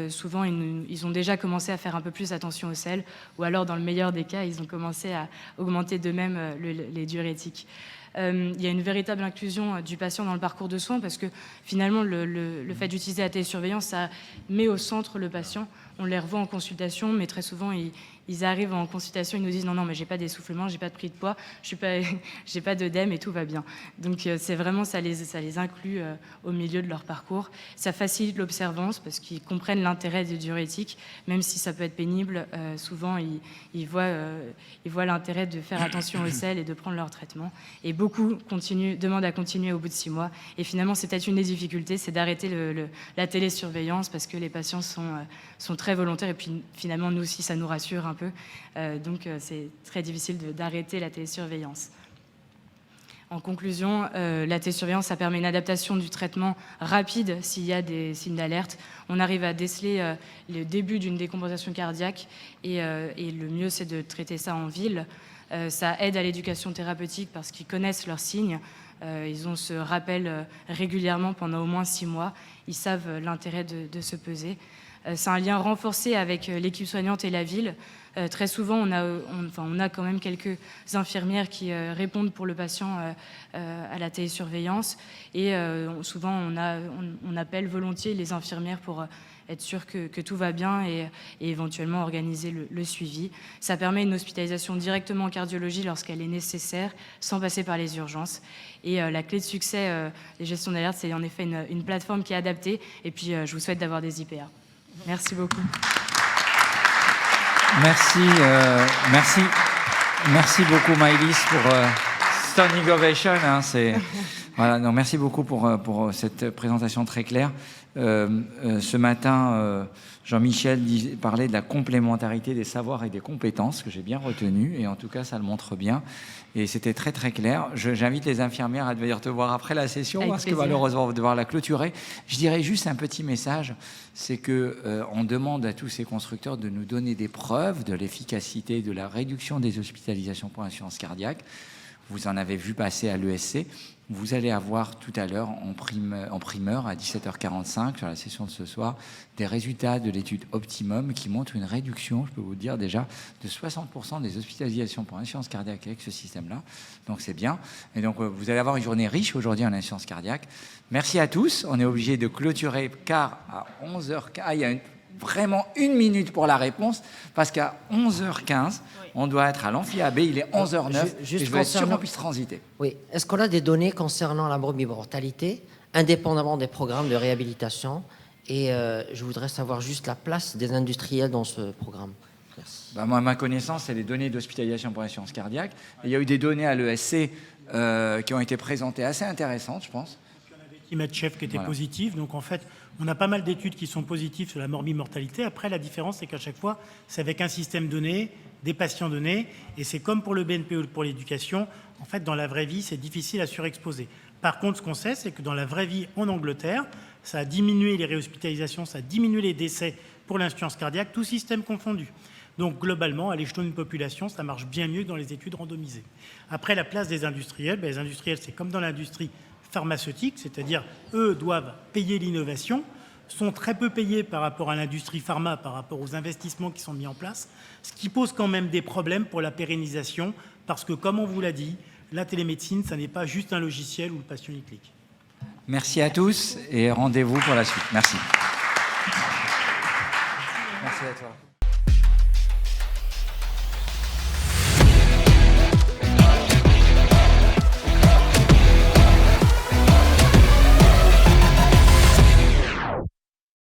Souvent, ils ont déjà commencé à faire un peu plus attention au sel. Ou alors, dans le meilleur des cas, ils ont commencé à augmenter d'eux-mêmes les diurétiques. Il y a une véritable inclusion du patient dans le parcours de soins parce que finalement, le fait d'utiliser la télésurveillance, ça met au centre le patient. On les revoit en consultation, mais très souvent, ils arrivent en consultation, ils nous disent non, mais j'ai pas d'essoufflement, j'ai pas de prise de poids, j'ai pas d'œdème et tout va bien. Donc c'est vraiment, ça les inclut au milieu de leur parcours. Ça facilite l'observance parce qu'ils comprennent l'intérêt des diurétiques, même si ça peut être pénible. Souvent, ils voient l'intérêt de faire attention au sel et de prendre leur traitement. Et beaucoup demandent à continuer au bout de 6 mois. Et finalement, c'est peut-être une des difficultés, c'est d'arrêter la télésurveillance parce que les patients sont très volontaires et puis finalement, nous aussi, ça nous rassure un peu. Donc, c'est très difficile d'arrêter la télésurveillance. En conclusion, la télésurveillance, ça permet une adaptation du traitement rapide s'il y a des signes d'alerte. On arrive à déceler le début d'une décompensation cardiaque et le mieux, c'est de traiter ça en ville. Ça aide à l'éducation thérapeutique parce qu'ils connaissent leurs signes. Ils ont ce rappel régulièrement pendant au moins 6 mois. Ils savent l'intérêt de se peser. C'est un lien renforcé avec l'équipe soignante et la ville. Très souvent, on a quand même quelques infirmières qui répondent pour le patient à la télésurveillance. Et souvent, on appelle volontiers les infirmières pour être sûr que tout va bien et éventuellement organiser le suivi. Ça permet une hospitalisation directement en cardiologie lorsqu'elle est nécessaire, sans passer par les urgences. Et la clé de succès des gestions d'alerte, c'est en effet une plateforme qui est adaptée. Et puis, je vous souhaite d'avoir des IPA. Merci beaucoup. Merci beaucoup Maëlys pour standing ovation. Voilà, non, merci beaucoup pour cette présentation très claire. Ce matin, Jean-Michel parlait de la complémentarité des savoirs et des compétences, que j'ai bien retenu, et en tout cas, ça le montre bien. Et c'était très, très clair. J'invite les infirmières à venir te voir après la session, avec parce plaisir. que malheureusement, on va devoir la clôturer. Je dirais juste un petit message, c'est qu'on demande à tous ces constructeurs de nous donner des preuves de l'efficacité de la réduction des hospitalisations pour insuffisance cardiaque. Vous en avez vu passer à l'ESC. Vous allez avoir tout à l'heure en primeur à 17h45 sur la session de ce soir des résultats de l'étude Optimum qui montrent une réduction, je peux vous dire déjà, de 60% des hospitalisations pour insuffisance cardiaque avec ce système-là. Donc c'est bien. Et donc vous allez avoir une journée riche aujourd'hui en insuffisance cardiaque. Merci à tous. On est obligé de clôturer car à 11h15, il y a vraiment 1 minute pour la réponse, parce qu'à 11h15, on doit être à l'amphi AB, il est 11h09, et je veux être sûr qu'on puisse transiter. Oui. Est-ce qu'on a des données concernant la mortalité, indépendamment des programmes de réhabilitation? Et je voudrais savoir juste la place des industriels dans ce programme. Merci. Moi, à ma connaissance, c'est les données d'hospitalisation pour insuffisance cardiaque. Et il y a eu des données à l'ESC qui ont été présentées assez intéressantes, je pense. Imatchef qui était positif. Donc en fait, on a pas mal d'études qui sont positives sur la mortalité. Après, la différence, c'est qu'à chaque fois, c'est avec un système donné, des patients donnés, et c'est comme pour le BNP ou pour l'éducation. En fait, dans la vraie vie, c'est difficile à surexposer. Par contre, ce qu'on sait, c'est que dans la vraie vie en Angleterre, ça a diminué les réhospitalisations, ça a diminué les décès pour l'insuffisance cardiaque, tout système confondu. Donc globalement, à l'échelon d'une population, ça marche bien mieux que dans les études randomisées. Après, la place des industriels, les industriels, c'est comme dans l'industrie pharmaceutique, c'est-à-dire eux doivent payer l'innovation, sont très peu payés par rapport à l'industrie pharma, par rapport aux investissements qui sont mis en place, ce qui pose quand même des problèmes pour la pérennisation, parce que comme on vous l'a dit, la télémédecine, ça n'est pas juste un logiciel où le patient y clique. Merci à tous et rendez-vous pour la suite. Merci. Merci à toi.